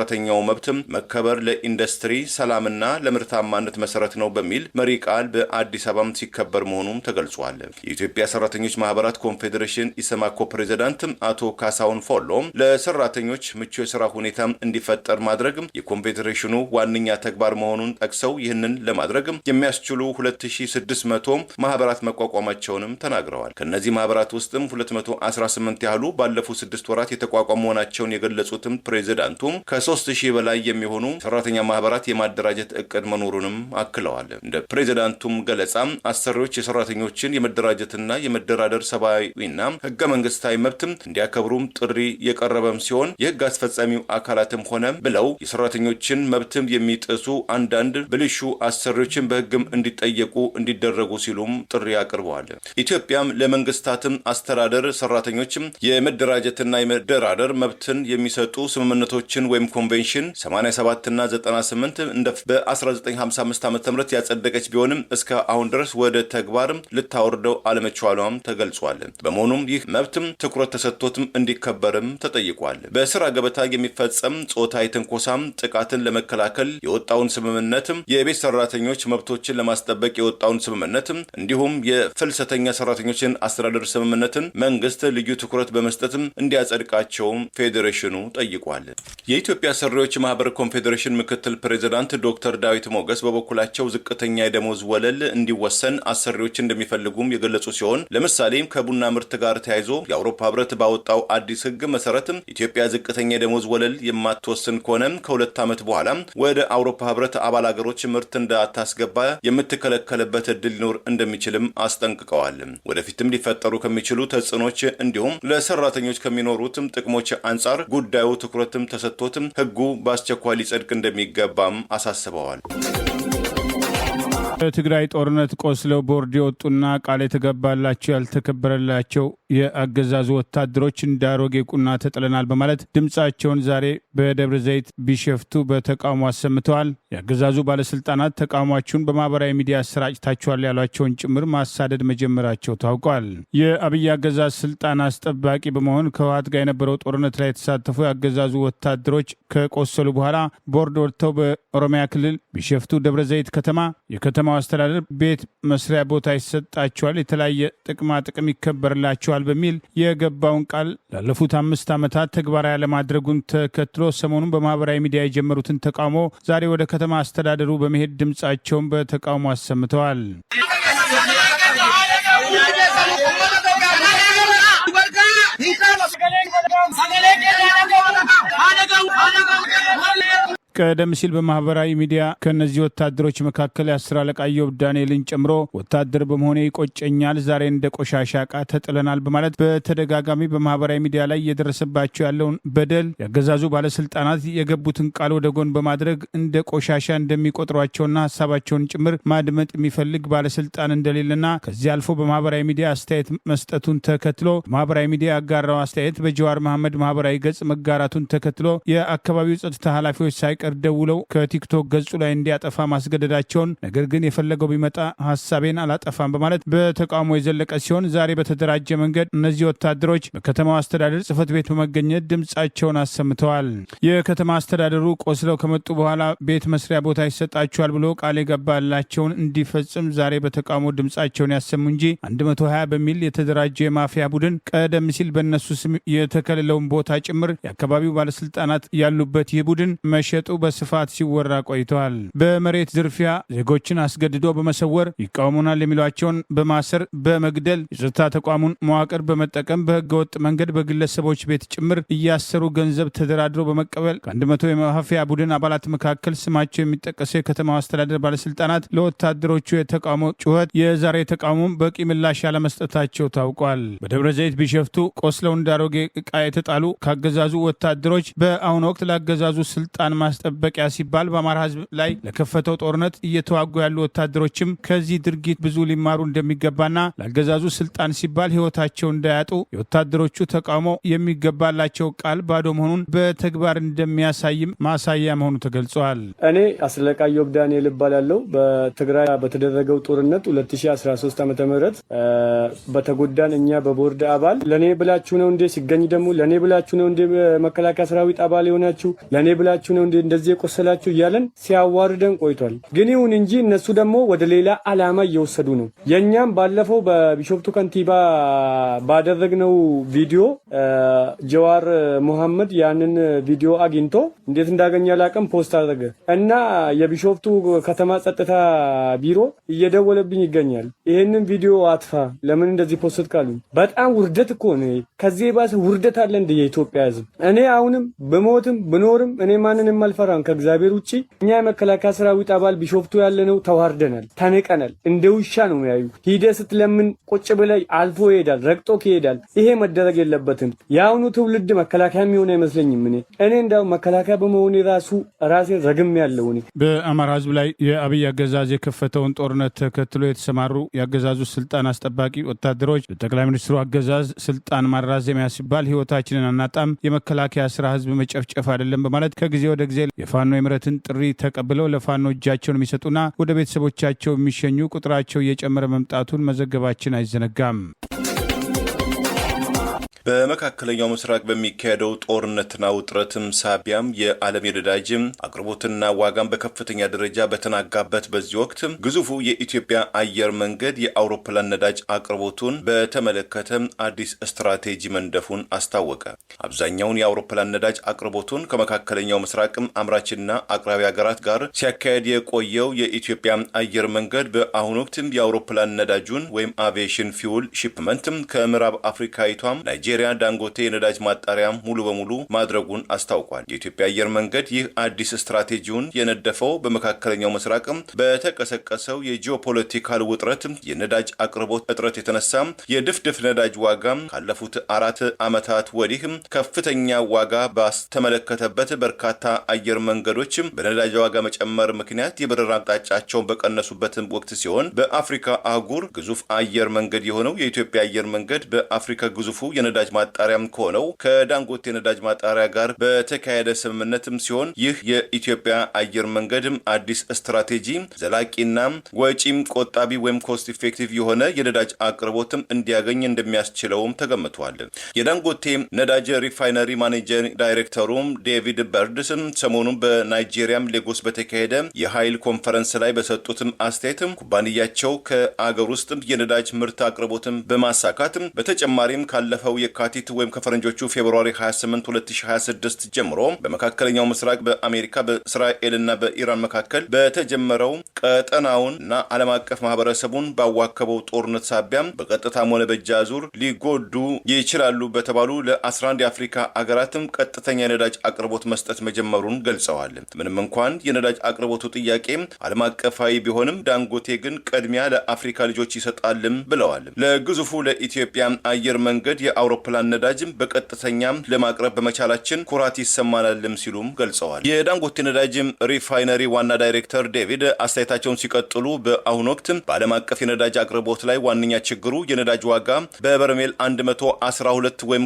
መብትም መከበር ለኢንዱስትሪ ሰላምና ለምርታማነት መሰረት ነው በሚል መሪ ቃል በአዲስ አበባም ሲከበር መሆኑም ተገልጿል። የኢትዮጵያ ሰራተኞች ማህበራት ኮንፌዴሬሽን ኢሰማኮ ፕሬዝዳንት አቶ ካሳሁን ፎሎ ለሰራተኞች ምቹ የስራ ሁኔታ እንዲፈጠር ማድረግ የኮንፌዴሬሽኑ ዋነኛ ተግባር መሆኑን ጠቅሰው ይህንን ለማድረግ የሚያስችሉ 2600 ማህበራት መቋቋማቸውንም ተናግረዋል። ከነዚህ ማህበራት ውስጥም 218 ያህሉ ባለፉት 6 ወራት የተቋቋሙ መሆናቸውን የገለጹትም ፕሬዝዳንቱ ከ3000 በላይ የሚሆኑ ሰራተኛ ማህበራት የማደራጀት እቅድ መኖሩንም አክለዋል። እንደ ፕሬዝዳንቱም ገለጻ አሰሪዎች የሰራተኞችን የመደራጀትና የመደራደር ሰብአዊና ህገ መንግስታዊ መብትም እንዲያከብሩም ጥሪ የቀረበም ሲሆን የህግ አስፈጻሚው አካላትም ሆነ ብለው የሰራተኞችን መብትም የሚጥሱ አንዳንድ ብልሹ አሰሪዎችን በህግም እንዲጠየቁ እንዲደረጉ ሲሉም ጥሪ አቅርበዋል። ኢትዮጵያም ለመንግስታትም አስተዳደር ሰራተኞችም የመደራጀትና የመደራደር መብትን የሚሰጡ ስምምነቶችን ወይም ኮንቬንሽን 87 እና 98 እንደ በ1955 ዓ.ም ያጸደቀች ቢሆንም እስከ አሁን ድረስ ወደ ተግባር ልታወርደው አለመቻሏም ተገልጿል። በመሆኑም ይህ መብትም ትኩረት ተሰጥቶትም እንዲከበርም ተጠይቋል። በስራ ገበታ የሚፈጸም ጾታዊ ትንኮሳም ጥቃትን ለመከላከል የወጣውን ስምምነትም የቤት ሰራተኞች መብቶችን ለማስጠበቅ የወጣውን ስምምነትም እንዲሁም የፍልሰተኛ ሰራተኞችን አስተዳደር ስምምነትን መንግስት ልዩ ትኩረት በመስጠትም እንዲያጸድቃቸውም ፌዴሬሽኑ ጠይቋል። የኢትዮጵያ አሰሪዎች ማህበር ኮንፌዴሬሽን ምክትል ፕሬዝዳንት ዶክተር ዳዊት ሞገስ በበኩላቸው ዝቅተኛ የደሞዝ ወለል እንዲወሰን አሰሪዎች እንደሚፈልጉም የገለጹ ሲሆን ለምሳሌ ከቡና ምርት ጋር ተያይዞ የአውሮፓ ህብረት ባወጣው አዲስ ህግ መሰረት ኢትዮጵያ ዝቅተኛ የደሞዝ ወለል የማትወስን ከሆነ ከ2 ዓመት በኋላ ወደ አውሮፓ ህብረት አባል ሀገሮች ምርት እንዳታስገባ የምትከለከልበት እድል ሊኖር እንደሚችልም አስጠንቅቀዋል። ወደፊትም ሊፈጠሩ ከሚችሉ ተጽዕኖች እንዲሁም ለሰራተኞች ከሚኖሩትም ጥቅሞች አንጻር ጉዳዩ ትኩረትም ተሰጥቶትም ህጉ በአስቸኳይ ሊጸድቅ እንደሚገባም አሳስበዋል። በትግራይ ጦርነት ቆስለው ቦርድ የወጡና ቃል የተገባላቸው ያልተከበረላቸው የአገዛዙ ወታደሮች እንዳሮጌ ቁና ተጥለናል በማለት ድምጻቸውን ዛሬ በደብረ ዘይት ቢሸፍቱ በተቃውሞ አሰምተዋል። የአገዛዙ ባለስልጣናት ተቃውሟቸውን በማህበራዊ ሚዲያ አሰራጭታቸዋል ያሏቸውን ጭምር ማሳደድ መጀመራቸው ታውቋል። የአብይ አገዛዝ ስልጣን አስጠባቂ በመሆን ከህወሓት ጋር የነበረው ጦርነት ላይ የተሳተፉ የአገዛዙ ወታደሮች ከቆሰሉ በኋላ ቦርድ ወጥተው በኦሮሚያ ክልል ቢሸፍቱ ደብረ ዘይት ከተማ የከተማው አስተዳደር ቤት መስሪያ ቦታ ይሰጣቸዋል፣ የተለያየ ጥቅማ ጥቅም ይከበርላቸዋል በሚል የገባውን ቃል ላለፉት 5 ዓመታት ተግባራዊ ያለማድረጉን ተከትሎ ሰሞኑን በማህበራዊ ሚዲያ የጀመሩትን ተቃውሞ ዛሬ ወደ ከተማ አስተዳደሩ በመሄድ ድምጻቸውን በተቃውሞ አሰምተዋል። ቀደም ሲል በማህበራዊ ሚዲያ ከነዚህ ወታደሮች መካከል የ10 አለቃ ኢዮብ ዳንኤልን ጨምሮ ወታደር በመሆኔ ይቆጨኛል፣ ዛሬ እንደ ቆሻሻ ዕቃ ተጥለናል በማለት በተደጋጋሚ በማህበራዊ ሚዲያ ላይ እየደረሰባቸው ያለውን በደል ያገዛዙ ባለስልጣናት የገቡትን ቃል ወደ ጎን በማድረግ እንደ ቆሻሻ እንደሚቆጥሯቸውና ሀሳባቸውን ጭምር ማድመጥ የሚፈልግ ባለስልጣን እንደሌለና ከዚህ አልፎ በማህበራዊ ሚዲያ አስተያየት መስጠቱን ተከትሎ ማህበራዊ ሚዲያ ያጋራው አስተያየት በጀዋር መሐመድ ማህበራዊ ገጽ መጋራቱን ተከትሎ የአካባቢው ጸጥታ ኃላፊዎች ሳይቀር ደውለው ከቲክቶክ ገጹ ላይ እንዲያጠፋ ማስገደዳቸውን፣ ነገር ግን የፈለገው ቢመጣ ሀሳቤን አላጠፋም በማለት በተቃውሞ የዘለቀ ሲሆን ዛሬ በተደራጀ መንገድ እነዚህ ወታደሮች በከተማው አስተዳደር ጽህፈት ቤት በመገኘት ድምጻቸውን አሰምተዋል። የከተማ አስተዳደሩ ቆስለው ከመጡ በኋላ ቤት መስሪያ ቦታ ይሰጣቸዋል ብሎ ቃል የገባላቸውን እንዲፈጽም ዛሬ በተቃውሞ ድምጻቸውን ያሰሙ እንጂ 120 በሚል የተደራጀ የማፊያ ቡድን ቀደም ሲል በእነሱ ስም የተከለለውን ቦታ ጭምር የአካባቢው ባለስልጣናት ያሉበት ይህ ቡድን መሸጡ በስፋት ሲወራ ቆይተዋል። በመሬት ዝርፊያ፣ ዜጎችን አስገድዶ በመሰወር ይቃወሙናል የሚሏቸውን በማሰር በመግደል የጸጥታ ተቋሙን መዋቅር በመጠቀም በህገወጥ መንገድ በግለሰቦች ቤት ጭምር እያሰሩ ገንዘብ ተደራድሮ በመቀበል ከ100 የማፊያ ቡድን አባላት መካከል ስማቸው የሚጠቀሰው የከተማው አስተዳደር ባለስልጣናት ለወታደሮቹ የተቃውሞ ጩኸት የዛሬ ተቃውሞም በቂ ምላሽ ያለመስጠታቸው ታውቋል። በደብረ ዘይት ቢሸፍቱ ቆስለው እንዳሮጌ ዕቃ የተጣሉ ካገዛዙ ወታደሮች በአሁኑ ወቅት ላገዛዙ ስልጣን ማስጠበቂያ ሲባል በአማራ ህዝብ ላይ ለከፈተው ጦርነት እየተዋጉ ያሉ ወታደሮችም ከዚህ ድርጊት ብዙ ሊማሩ እንደሚገባና ላገዛዙ ስልጣን ሲባል ህይወታቸው እንዳያጡ የወታደሮቹ ተቃውሞ የሚገባላቸው ቃል ባዶ መሆኑን በተግባር እንደሚያሳይም ማሳያ መሆኑ ተገልጿል። እኔ አስለቃ ኢዮብ ዳንኤል እባላለሁ። በትግራይ በተደረገው ጦርነት 2013 ዓ.ም በተጎዳን እኛ በቦርድ አባል ለኔ ብላችሁ ነው እንዴ ሲገኝ ደግሞ ለኔ ብላችሁ ነው እንዴ መከላከያ ሰራዊት አባል የሆናችሁ ለኔ ብላችሁ ነው እንዴ እንደዚህ የቆሰላችሁ እያለን ሲያዋርደን ቆይቷል። ግን ይሁን እንጂ እነሱ ደግሞ ወደ ሌላ አላማ እየወሰዱ ነው። የኛም ባለፈው በቢሾፍቱ ከንቲባ ባደረግነው ቪዲዮ ጀዋር መሐመድ ያንን ቪዲዮ አግኝቶ እንዴት እንዳገኘ አላውቅም ፖስት አደረገ እና የቢሾፍቱ ከተማ ጸጥታ ቢሮ እየደወለብኝ ይገኛል። ይሄንን ቪዲዮ አጥፋ ለምን እንደዚህ ፖስት ካሉ በጣም ውርደት እኮ ነው። ከዚህ ባሰ ውርደት አለ እንደ የኢትዮጵያ ህዝብ። እኔ አሁንም በሞትም ብኖርም እኔ ማንንም አልፈራም ከእግዚአብሔር ውጪ። እኛ የመከላከያ ሰራዊት አባል ቢሾፍቱ ያለነው ተዋርደናል፣ ተንቀናል። እንደ ውሻ ነው የሚያዩ። ሂደ ስትለምን ቁጭ ብለህ አልፎ ይሄዳል፣ ረግጦ ይሄዳል። ይሄ መደረግ የለበትም። የአሁኑ ትውልድ መከላከያ የሚሆን አይመስለኝም። እኔ እንዳው መከላከያ በመሆኔ ራሴ ረግም ያለው እኔ በአማራ ህዝብ ላይ የአብይ አገዛዝ የከፈተውን ጦርነት ተከትሎ የተሰማሩ የአገዛዙ ስልጣን አስጠባቂ ወታደሮች በጠቅላይ ሚኒስትሩ አገዛዝ ስልጣን ማራዘሚያ ሲባል ህይወታችንን አናጣም፣ የመከላከያ ስራ ህዝብ መጨፍጨፍ አይደለም በማለት ከጊዜ ወደ ጊዜ የፋኖ የምህረትን ጥሪ ተቀብለው ለፋኖ እጃቸውን የሚሰጡና ወደ ቤተሰቦቻቸው የሚሸኙ ቁጥራቸው እየጨመረ መምጣቱን መዘገባችን አይዘነጋም። በመካከለኛው ምስራቅ በሚካሄደው ጦርነትና ውጥረትም ሳቢያም የዓለም የነዳጅ አቅርቦትና ዋጋም በከፍተኛ ደረጃ በተናጋበት በዚህ ወቅት ግዙፉ የኢትዮጵያ አየር መንገድ የአውሮፕላን ነዳጅ አቅርቦቱን በተመለከተ አዲስ ስትራቴጂ መንደፉን አስታወቀ። አብዛኛውን የአውሮፕላን ነዳጅ አቅርቦቱን ከመካከለኛው ምስራቅም አምራችና አቅራቢ ሀገራት ጋር ሲያካሄድ የቆየው የኢትዮጵያ አየር መንገድ በአሁኑ ወቅት የአውሮፕላን ነዳጁን ወይም አቪዬሽን ፊውል ሺፕመንት ከምዕራብ አፍሪካዊቷም ናይጄሪያ ዳንጎቴ የነዳጅ ማጣሪያ ሙሉ በሙሉ ማድረጉን አስታውቋል። የኢትዮጵያ አየር መንገድ ይህ አዲስ ስትራቴጂውን የነደፈው በመካከለኛው ምስራቅ በተቀሰቀሰው የጂኦፖለቲካል ውጥረት የነዳጅ አቅርቦት እጥረት የተነሳ የድፍድፍ ነዳጅ ዋጋ ካለፉት 4 ዓመታት ወዲህ ከፍተኛ ዋጋ ባስተመለከተበት በርካታ አየር መንገዶች በነዳጅ ዋጋ መጨመር ምክንያት የበረራ አቅጣጫቸውን በቀነሱበት ወቅት ሲሆን በአፍሪካ አህጉር ግዙፍ አየር መንገድ የሆነው የኢትዮጵያ አየር መንገድ በአፍሪካ ግዙፉ የነዳጅ ማጣሪያም ከሆነው ከዳንጎቴ የነዳጅ ማጣሪያ ጋር በተካሄደ ስምምነትም ሲሆን ይህ የኢትዮጵያ አየር መንገድም አዲስ ስትራቴጂ ዘላቂና ወጪም ቆጣቢ ወይም ኮስት ኢፌክቲቭ የሆነ የነዳጅ አቅርቦትም እንዲያገኝ እንደሚያስችለውም ተገምቷል። የዳንጎቴ ነዳጅ ሪፋይነሪ ማኔጀር ዳይሬክተሩም ዴቪድ በርድስም ሰሞኑን በናይጄሪያም ሌጎስ በተካሄደ የኃይል ኮንፈረንስ ላይ በሰጡትም አስተያየትም ኩባንያቸው ከአገር ውስጥ የነዳጅ ምርት አቅርቦትም በማሳካት በተጨማሪም ካለፈው የካቲት ወይም ከፈረንጆቹ ፌብሩዋሪ 28 2026 ጀምሮ በመካከለኛው ምስራቅ በአሜሪካ በእስራኤልና በኢራን መካከል በተጀመረው ቀጠናውንና ዓለም አቀፍ ማህበረሰቡን ባዋከበው ጦርነት ሳቢያ በቀጥታም ሆነ በእጅ አዙር ሊጎዱ ይችላሉ በተባሉ ለ11 የአፍሪካ አገራትም ቀጥተኛ የነዳጅ አቅርቦት መስጠት መጀመሩን ገልጸዋል። ምንም እንኳን የነዳጅ አቅርቦቱ ጥያቄ ዓለም አቀፋዊ ቢሆንም ዳንጎቴ ግን ቅድሚያ ለአፍሪካ ልጆች ይሰጣልም ብለዋል። ለግዙፉ ለኢትዮጵያ አየር መንገድ የአውሮፕላን ነዳጅም በቀጥተኛ ለማቅረብ በመቻላችን ኩራት ይሰማናልም ሲሉም ገልጸዋል። የዳንጎቴ ነዳጅ ሪፋይነሪ ዋና ዳይሬክተር ዴቪድ አስተያየታቸውን ሲቀጥሉ በአሁኑ ወቅት በዓለም አቀፍ የነዳጅ አቅርቦት ላይ ዋነኛ ችግሩ የነዳጅ ዋጋ በበርሜል 112 ወይም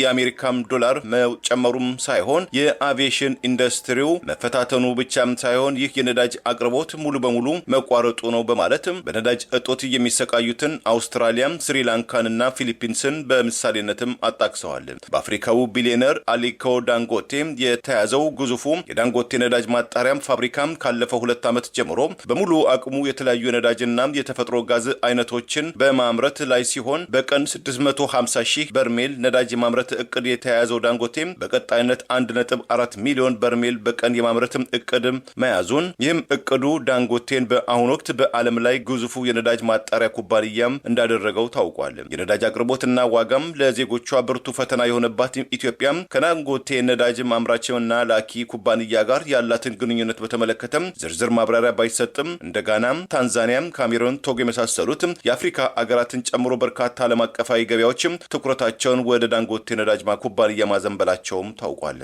የአሜሪካም ዶላር መጨመሩም ሳይሆን የአቪዬሽን ኢንዱስትሪው መፈታተኑ ብቻም ሳይሆን ይህ የነዳጅ አቅርቦት ሙሉ በሙሉ መቋረጡ ነው በማለትም በነዳጅ እጦት የሚሰቃዩትን አውስትራሊያም፣ ስሪላንካንና ፊሊፒንስን በምሳሌነትም አጣቅሰዋል። በአፍሪካው ቢሊዮነር አሊኮ ዳንጎቴ የተያዘው ግዙፉ የዳንጎቴ ነዳጅ ማጣሪያም ፋብሪካም ካለፈው 2 ዓመት ጀምሮ በሙሉ አቅሙ የተለያዩ የነዳጅና የተፈጥሮ ጋዝ አይነቶችን በማምረት ላይ ሲሆን በቀን 650,000 በርሜል ነዳጅ የማምረት እቅድ የተያያዘው ዳንጎቴ በቀጣይነት 1.4 ሚሊዮን በርሜል በቀን የማምረት እቅድ መያዙን ይህም እቅዱ ዳንጎቴን በአሁኑ ወቅት በዓለም ላይ ግዙፉ የነዳጅ ማጣሪያ ኩባንያም እንዳደረገው ታውቋል። የነዳጅ አቅርቦትና ዋጋም ለዜጎቿ ብርቱ ፈተና የሆነባት ኢትዮጵያ ከዳንጎቴ ነዳጅ አምራችና ላኪ ኩባንያ ጋር ያላትን ግንኙነት በተመለከተም ዝርዝር ማብራሪያ ባይሰጥም እንደ ጋና፣ ታንዛኒያ፣ ካሜሩን፣ ቶጎ የመሳሰሉት የአፍሪካ አገራትን ጨምሮ በርካታ ዓለም አቀፋዊ ገበያዎችም ትኩረታቸውን ወደ ዳንጎቴ ነዳጅ ኩባንያ ማዘንበላቸውም ታውቋል።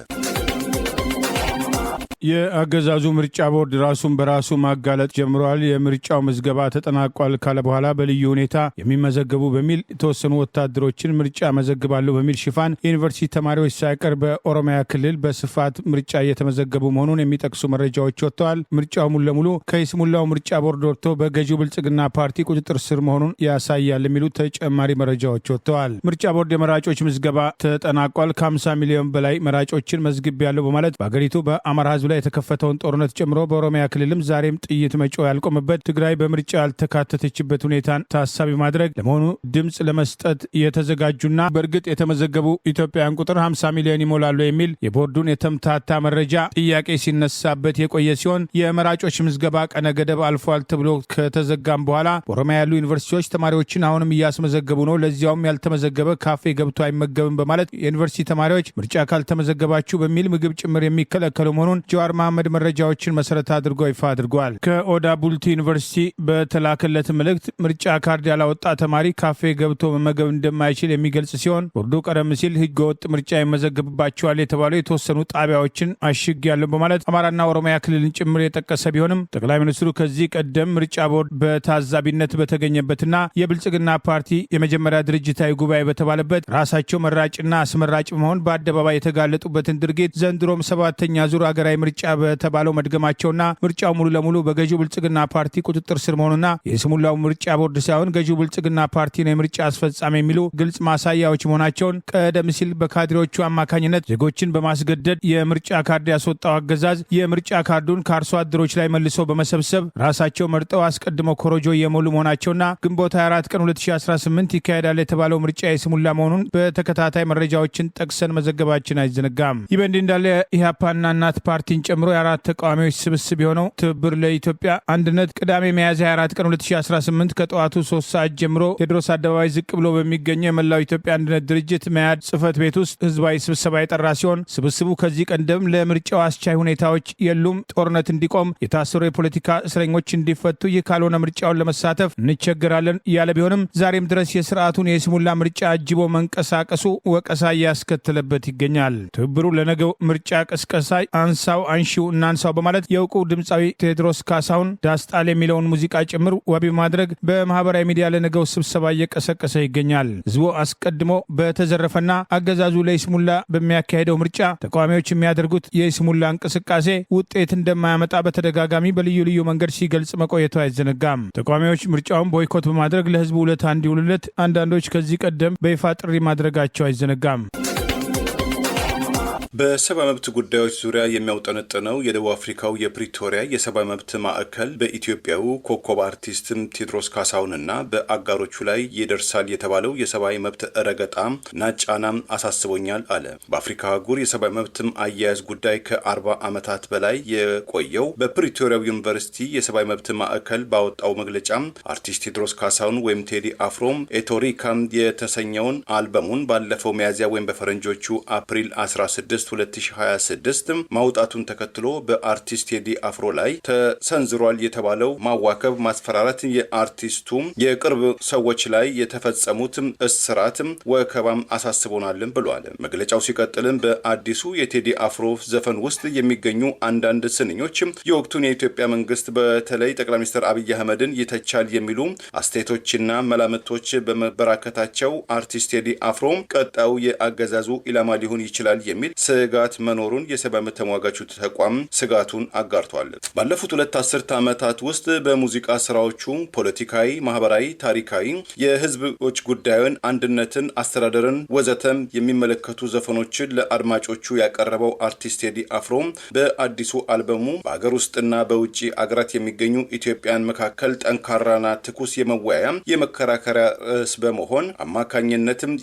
የአገዛዙ ምርጫ ቦርድ ራሱን በራሱ ማጋለጥ ጀምሯል። የምርጫው ምዝገባ ተጠናቋል ካለ በኋላ በልዩ ሁኔታ የሚመዘገቡ በሚል የተወሰኑ ወታደሮችን ምርጫ መዘግባለሁ በሚል ሽፋን የዩኒቨርሲቲ ተማሪዎች ሳይቀር በኦሮሚያ ክልል በስፋት ምርጫ እየተመዘገቡ መሆኑን የሚጠቅሱ መረጃዎች ወጥተዋል። ምርጫው ሙሉ ለሙሉ ከይስሙላው ምርጫ ቦርድ ወጥቶ በገዢው ብልጽግና ፓርቲ ቁጥጥር ስር መሆኑን ያሳያል የሚሉ ተጨማሪ መረጃዎች ወጥተዋል። ምርጫ ቦርድ የመራጮች ምዝገባ ተጠናቋል፣ ከ50 ሚሊዮን በላይ መራጮችን መዝግቤያለሁ በማለት በአገሪቱ በአማራ ህዝብ ላይ የተከፈተውን ጦርነት ጨምሮ በኦሮሚያ ክልልም ዛሬም ጥይት መጮ ያልቆመበት ትግራይ በምርጫ ያልተካተተችበት ሁኔታን ታሳቢ ማድረግ ለመሆኑ ድምፅ ለመስጠት የተዘጋጁና በእርግጥ የተመዘገቡ ኢትዮጵያውያን ቁጥር 50 ሚሊዮን ይሞላሉ የሚል የቦርዱን የተምታታ መረጃ ጥያቄ ሲነሳበት የቆየ ሲሆን የመራጮች ምዝገባ ቀነ ገደብ አልፏል ተብሎ ከተዘጋም በኋላ በኦሮሚያ ያሉ ዩኒቨርሲቲዎች ተማሪዎችን አሁንም እያስመዘገቡ ነው፣ ለዚያውም ያልተመዘገበ ካፌ ገብቶ አይመገብም በማለት የዩኒቨርሲቲ ተማሪዎች ምርጫ ካልተመዘገባችሁ በሚል ምግብ ጭምር የሚከለከሉ መሆኑን ጀዋር መሐመድ መረጃዎችን መሰረት አድርጎ ይፋ አድርጓል። ከኦዳ ቡልቲ ዩኒቨርሲቲ በተላከለት መልእክት ምርጫ ካርድ ያላወጣ ተማሪ ካፌ ገብቶ መመገብ እንደማይችል የሚገልጽ ሲሆን ቦርዱ ቀደም ሲል ህገወጥ ምርጫ ይመዘገብባቸዋል የተባሉ የተወሰኑ ጣቢያዎችን አሽጌያለሁ በማለት አማራና ኦሮሚያ ክልልን ጭምር የጠቀሰ ቢሆንም ጠቅላይ ሚኒስትሩ ከዚህ ቀደም ምርጫ ቦርድ በታዛቢነት በተገኘበትና የብልጽግና ፓርቲ የመጀመሪያ ድርጅታዊ ጉባኤ በተባለበት ራሳቸው መራጭና አስመራጭ በመሆን በአደባባይ የተጋለጡበትን ድርጊት ዘንድሮም 7ኛ ዙር አገራዊ ምርጫ በተባለው መድገማቸውና ምርጫው ሙሉ ለሙሉ በገዢው ብልጽግና ፓርቲ ቁጥጥር ስር መሆኑና የስሙላው ምርጫ ቦርድ ሳይሆን ገዢው ብልጽግና ፓርቲ ነው የምርጫ አስፈጻሚ የሚሉ ግልጽ ማሳያዎች መሆናቸውን ቀደም ሲል በካድሬዎቹ አማካኝነት ዜጎችን በማስገደድ የምርጫ ካርድ ያስወጣው አገዛዝ የምርጫ ካርዱን ከአርሶ አደሮች ላይ መልሶ በመሰብሰብ ራሳቸው መርጠው አስቀድመው ኮሮጆ እየሞሉ መሆናቸውና ግንቦት 24 ቀን 2018 ይካሄዳል የተባለው ምርጫ የስሙላ መሆኑን በተከታታይ መረጃዎችን ጠቅሰን መዘገባችን አይዘነጋም። ይህ በእንዲህ እንዳለ ኢህአፓና እናት ፓርቲን ጨምሮ የአራት ተቃዋሚዎች ስብስብ የሆነው ትብብር ለኢትዮጵያ አንድነት ቅዳሜ ሚያዝያ 24 ቀን 2018 ከጠዋቱ 3 ሰዓት ጀምሮ ቴዎድሮስ አደባባይ ዝቅ ብሎ በሚገኘው የመላው ኢትዮጵያ አንድነት ድርጅት መያድ ጽህፈት ቤት ውስጥ ህዝባዊ ስብሰባ የጠራ ሲሆን ስብስቡ ከዚህ ቀደም ለምርጫው አስቻይ ሁኔታዎች የሉም፣ ጦርነት እንዲቆም፣ የታሰሩ የፖለቲካ እስረኞች እንዲፈቱ፣ ይህ ካልሆነ ምርጫውን ለመሳተፍ እንቸገራለን ያለ ቢሆንም ዛሬም ድረስ የስርዓቱን የስሙላ ምርጫ አጅቦ መንቀሳቀሱ ወቀሳ እያስከተለበት ይገኛል። ትብብሩ ለነገው ምርጫ ቅስቀሳ አንሳው አንሺው እናንሳው በማለት የእውቁ ድምፃዊ ቴዎድሮስ ካሳሁን ዳስጣል የሚለውን ሙዚቃ ጭምር ዋቢ ማድረግ በማህበራዊ ሚዲያ ለነገው ስብሰባ እየቀሰቀሰ ይገኛል። ህዝቡ አስቀድሞ በተዘረፈና አገዛዙ ለይስሙላ በሚያካሄደው ምርጫ ተቃዋሚዎች የሚያደርጉት የይስሙላ እንቅስቃሴ ውጤት እንደማያመጣ በተደጋጋሚ በልዩ ልዩ መንገድ ሲገልጽ መቆየቱ አይዘነጋም። ተቃዋሚዎች ምርጫውን ቦይኮት በማድረግ ለህዝቡ ውለታ እንዲውልለት አንዳንዶች ከዚህ ቀደም በይፋ ጥሪ ማድረጋቸው አይዘነጋም። በሰብአዊ መብት ጉዳዮች ዙሪያ የሚያውጠነጥነው የደቡብ አፍሪካው የፕሪቶሪያ የሰብአዊ መብት ማዕከል በኢትዮጵያው ኮከብ አርቲስት ቴዎድሮስ ካሳሁንና በአጋሮቹ ላይ ይደርሳል የተባለው የሰብአዊ መብት ረገጣ እና ጫና አሳስቦኛል አለ። በአፍሪካ አህጉር የሰብአዊ መብት አያያዝ ጉዳይ ከ40 ዓመታት በላይ የቆየው በፕሪቶሪያው ዩኒቨርሲቲ የሰብአዊ መብት ማዕከል ባወጣው መግለጫ አርቲስት ቴዎድሮስ ካሳሁን ወይም ቴዲ አፍሮ ኤቶሪካ የተሰኘውን አልበሙን ባለፈው ሚያዝያ ወይም በፈረንጆቹ አፕሪል 16 2026 ማውጣቱን ተከትሎ በአርቲስት ቴዲ አፍሮ ላይ ተሰንዝሯል የተባለው ማዋከብ፣ ማስፈራራት፣ የአርቲስቱ የቅርብ ሰዎች ላይ የተፈጸሙት እስራት፣ ወከባም አሳስቦናልን ብሏል። መግለጫው ሲቀጥልም በአዲሱ የቴዲ አፍሮ ዘፈን ውስጥ የሚገኙ አንዳንድ ስንኞች የወቅቱን የኢትዮጵያ መንግስት በተለይ ጠቅላይ ሚኒስትር አብይ አህመድን ይተቻል የሚሉ አስተያየቶችና መላምቶች በመበራከታቸው አርቲስት ቴዲ አፍሮ ቀጣዩ የአገዛዙ ኢላማ ሊሆን ይችላል የሚል ስጋት መኖሩን የሰብአዊ መብት ተሟጋቹ ተቋም ስጋቱን አጋርቷል። ባለፉት 2 አስርት ዓመታት ውስጥ በሙዚቃ ስራዎቹ ፖለቲካዊ፣ ማህበራዊ፣ ታሪካዊ፣ የህዝቦች ጉዳዩን፣ አንድነትን፣ አስተዳደርን ወዘተም የሚመለከቱ ዘፈኖችን ለአድማጮቹ ያቀረበው አርቲስት ቴዲ አፍሮ በአዲሱ አልበሙ በአገር ውስጥና በውጭ አገራት የሚገኙ ኢትዮጵያን መካከል ጠንካራና ትኩስ የመወያያ የመከራከሪያ ርዕስ በመሆን አማካኝነትም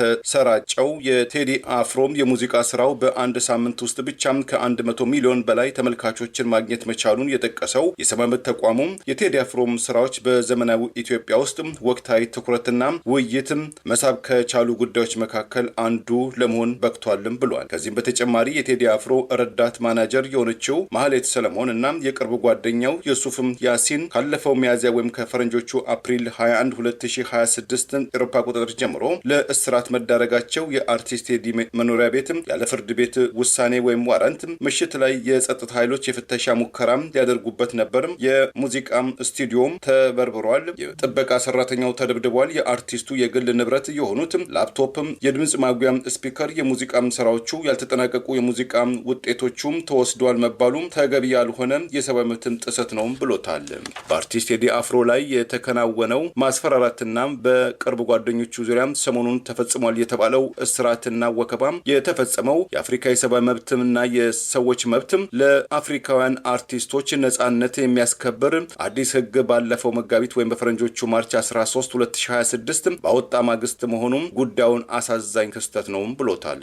የተሰራጨው የቴዲ አፍሮ የሙዚቃ ስራው በአንድ ሳምንት ውስጥ ብቻ ከ100 ሚሊዮን በላይ ተመልካቾችን ማግኘት መቻሉን የጠቀሰው የሰብአዊ መብት ተቋሙ የቴዲ አፍሮ ስራዎች በዘመናዊ ኢትዮጵያ ውስጥ ወቅታዊ ትኩረትና ውይይት መሳብ ከቻሉ ጉዳዮች መካከል አንዱ ለመሆን በቅቷልም ብሏል። ከዚህም በተጨማሪ የቴዲ አፍሮ ረዳት ማናጀር የሆነችው ማህሌት ሰለሞን እና የቅርብ ጓደኛው ዩሱፍ ያሲን ካለፈው ሚያዝያ ወይም ከፈረንጆቹ አፕሪል 21 2026 አውሮፓ ቁጥጥር ጀምሮ ለእስራት መዳረጋቸው የአርቲስት ቴዲ መኖሪያ ቤት ያለ ፍርድ ቤት ውሳኔ ወይም ዋራንት ምሽት ላይ የጸጥታ ኃይሎች የፍተሻ ሙከራ ያደርጉበት ነበር። የሙዚቃ ስቱዲዮም ተበርብሯል። የጥበቃ ሰራተኛው ተደብድቧል። የአርቲስቱ የግል ንብረት የሆኑት ላፕቶፕ፣ የድምጽ ማጉያ ስፒከር፣ የሙዚቃ ስራዎቹ ያልተጠናቀቁ የሙዚቃ ውጤቶቹም ተወስዷል መባሉ ተገቢ ያልሆነ የሰብአዊ መብት ጥሰት ነው ብሎታል። በአርቲስት ቴዲ አፍሮ ላይ የተከናወነው ማስፈራራትና በቅርብ ጓደኞቹ ዙሪያ ሰሞኑን ተፈጽሟል የተባለው እስራትና ወከባ የተፈጸመው የአፍሪካ የሰብአዊ መብትና የሰዎች መብት ለአፍሪካውያን አርቲስቶች ነጻነት የሚያስከብር አዲስ ህግ ባለፈው መጋቢት ወይም በፈረንጆቹ ማርች 13 2026 ባወጣ ማግስት መሆኑም ጉዳዩን አሳዛኝ ክስተት ነው ብሎታል።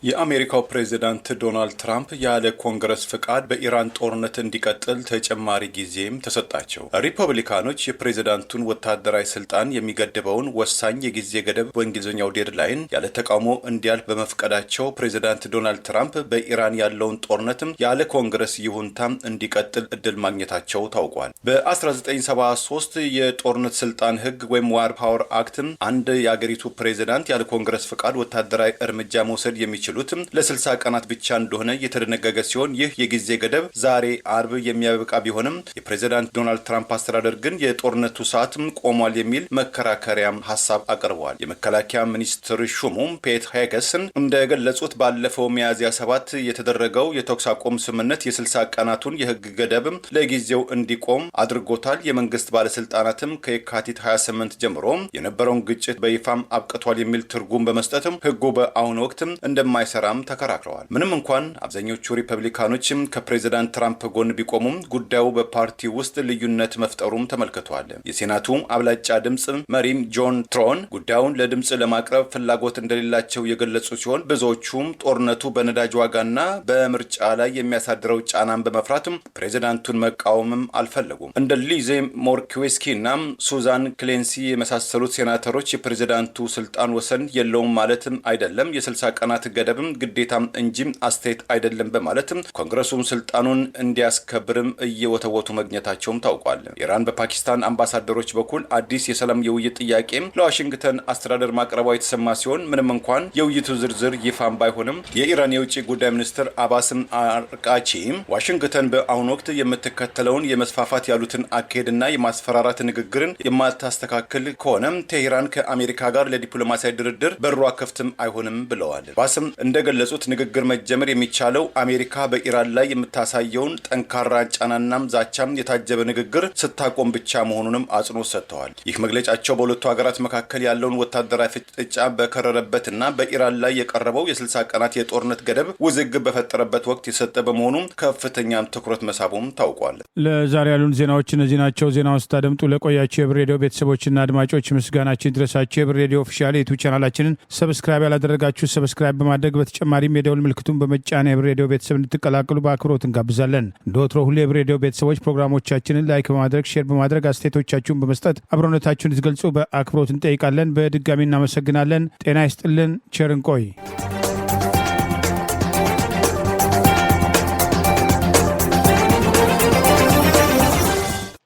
የአሜሪካው ፕሬዝዳንት ዶናልድ ትራምፕ ያለ ኮንግረስ ፍቃድ በኢራን ጦርነት እንዲቀጥል ተጨማሪ ጊዜም ተሰጣቸው። ሪፐብሊካኖች የፕሬዝዳንቱን ወታደራዊ ስልጣን የሚገድበውን ወሳኝ የጊዜ ገደብ በእንግሊዝኛው ዴድላይን ያለ ተቃውሞ እንዲያልፍ በመፍቀዳቸው ፕሬዝዳንት ዶናልድ ትራምፕ በኢራን ያለውን ጦርነትም ያለ ኮንግረስ ይሁንታ እንዲቀጥል እድል ማግኘታቸው ታውቋል። በ1973 የጦርነት ስልጣን ህግ ወይም ዋር ፓወር አክት አንድ የአገሪቱ ፕሬዝዳንት ያለ ኮንግረስ ፍቃድ ወታደራዊ እርምጃ መውሰድ የሚችሉት ለ60 ቀናት ብቻ እንደሆነ የተደነገገ ሲሆን ይህ የጊዜ ገደብ ዛሬ አርብ የሚያበቃ ቢሆንም የፕሬዝዳንት ዶናልድ ትራምፕ አስተዳደር ግን የጦርነቱ ሰዓት ቆሟል የሚል መከራከሪያ ሀሳብ አቅርበዋል። የመከላከያ ሚኒስትር ሹሙም ፔት ሄገስን እንደገለጹት ባለፈው ሚያዝያ 7 የተደረገው የተኩስ አቁም ስምምነት የ60 ቀናቱን የህግ ገደብ ለጊዜው እንዲቆም አድርጎታል። የመንግስት ባለስልጣናትም ከየካቲት 28 ጀምሮ የነበረውን ግጭት በይፋም አብቅቷል የሚል ትርጉም በመስጠትም ህጉ በአሁኑ ወቅት እንደማይሰራም ተከራክረዋል። ምንም እንኳን አብዛኞቹ ሪፐብሊካኖችም ከፕሬዝዳንት ትራምፕ ጎን ቢቆሙም ጉዳዩ በፓርቲ ውስጥ ልዩነት መፍጠሩም ተመልክቷል። የሴናቱ አብላጫ ድምፅ መሪም ጆን ትሮን ጉዳዩን ለድምፅ ለማቅረብ ፍላጎት እንደሌላቸው የገለጹ ሲሆን ብዙዎቹም ጦርነቱ በነዳጅ ዋጋና በምርጫ ላይ የሚያሳድረው ጫናን በመፍራትም ፕሬዝዳንቱን መቃወምም አልፈለጉም። እንደ ሊዜ ሞርክዌስኪ እና ሱዛን ክሌንሲ የመሳሰሉት ሴናተሮች የፕሬዝዳንቱ ስልጣን ወሰን የለውም ማለትም አይደለም የ60 ቀናት ገደብም ግዴታም እንጂ አስተያየት አይደለም በማለትም ኮንግረሱም ስልጣኑን እንዲያስከብርም እየወተወቱ መግኘታቸውም ታውቋል። ኢራን በፓኪስታን አምባሳደሮች በኩል አዲስ የሰላም የውይይት ጥያቄ ለዋሽንግተን አስተዳደር ማቅረቧ የተሰማ ሲሆን ምንም እንኳን የውይይቱ ዝርዝር ይፋም ባይሆንም የኢራን የውጭ ጉዳይ ሚኒስትር አባስም አርቃቺ ዋሽንግተን በአሁኑ ወቅት የምትከተለውን የመስፋፋት ያሉትን አካሄድና የማስፈራራት ንግግርን የማታስተካክል ከሆነ ቴሄራን ከአሜሪካ ጋር ለዲፕሎማሲያዊ ድርድር በሯ ክፍትም አይሆንም ብለዋል። ባስም እንደገለጹት ንግግር መጀመር የሚቻለው አሜሪካ በኢራን ላይ የምታሳየውን ጠንካራ ጫናናም ዛቻም የታጀበ ንግግር ስታቆም ብቻ መሆኑንም አጽንኦት ሰጥተዋል። ይህ መግለጫቸው በሁለቱ ሀገራት መካከል ያለውን ወታደራዊ ፍጥጫ በከረረበትና በኢራን ላይ የቀረበው የ60 ቀናት የጦርነት ገደብ ውዝግብ በፈጠረበት ወቅት የሰጠ በመሆኑ ከፍተኛም ትኩረት መሳቡም ታውቋል። ለዛሬ ያሉን ዜናዎች እነዚህ ናቸው። ዜናውን ስታደምጡ ለቆያቸው የህብር ሬዲዮ ቤተሰቦችና አድማጮች ምስጋናችን ድረሳቸው። የህብር ሬዲዮ ኦፊሻል የዩቲዩብ ቻናላችንን ሰብስክራይብ ያላደረጋችሁ ሰብስክራይብ በማድረግ በተጨማሪም የደውል ምልክቱን በመጫን የህብር ሬዲዮ ቤተሰብ እንድትቀላቀሉ በአክብሮት እንጋብዛለን። እንደ ወትሮ ሁሉ የህብር ሬዲዮ ቤተሰቦች ፕሮግራሞቻችንን ላይክ በማድረግ ሼር በማድረግ አስተያየቶቻችሁን በመስጠት አብሮነታችሁን እንድትገልጹ በአክብሮት እንጠይቃለን። በድጋሚ እናመሰግናለን። ጤና ይስጥልን። ቸር እንቆይ።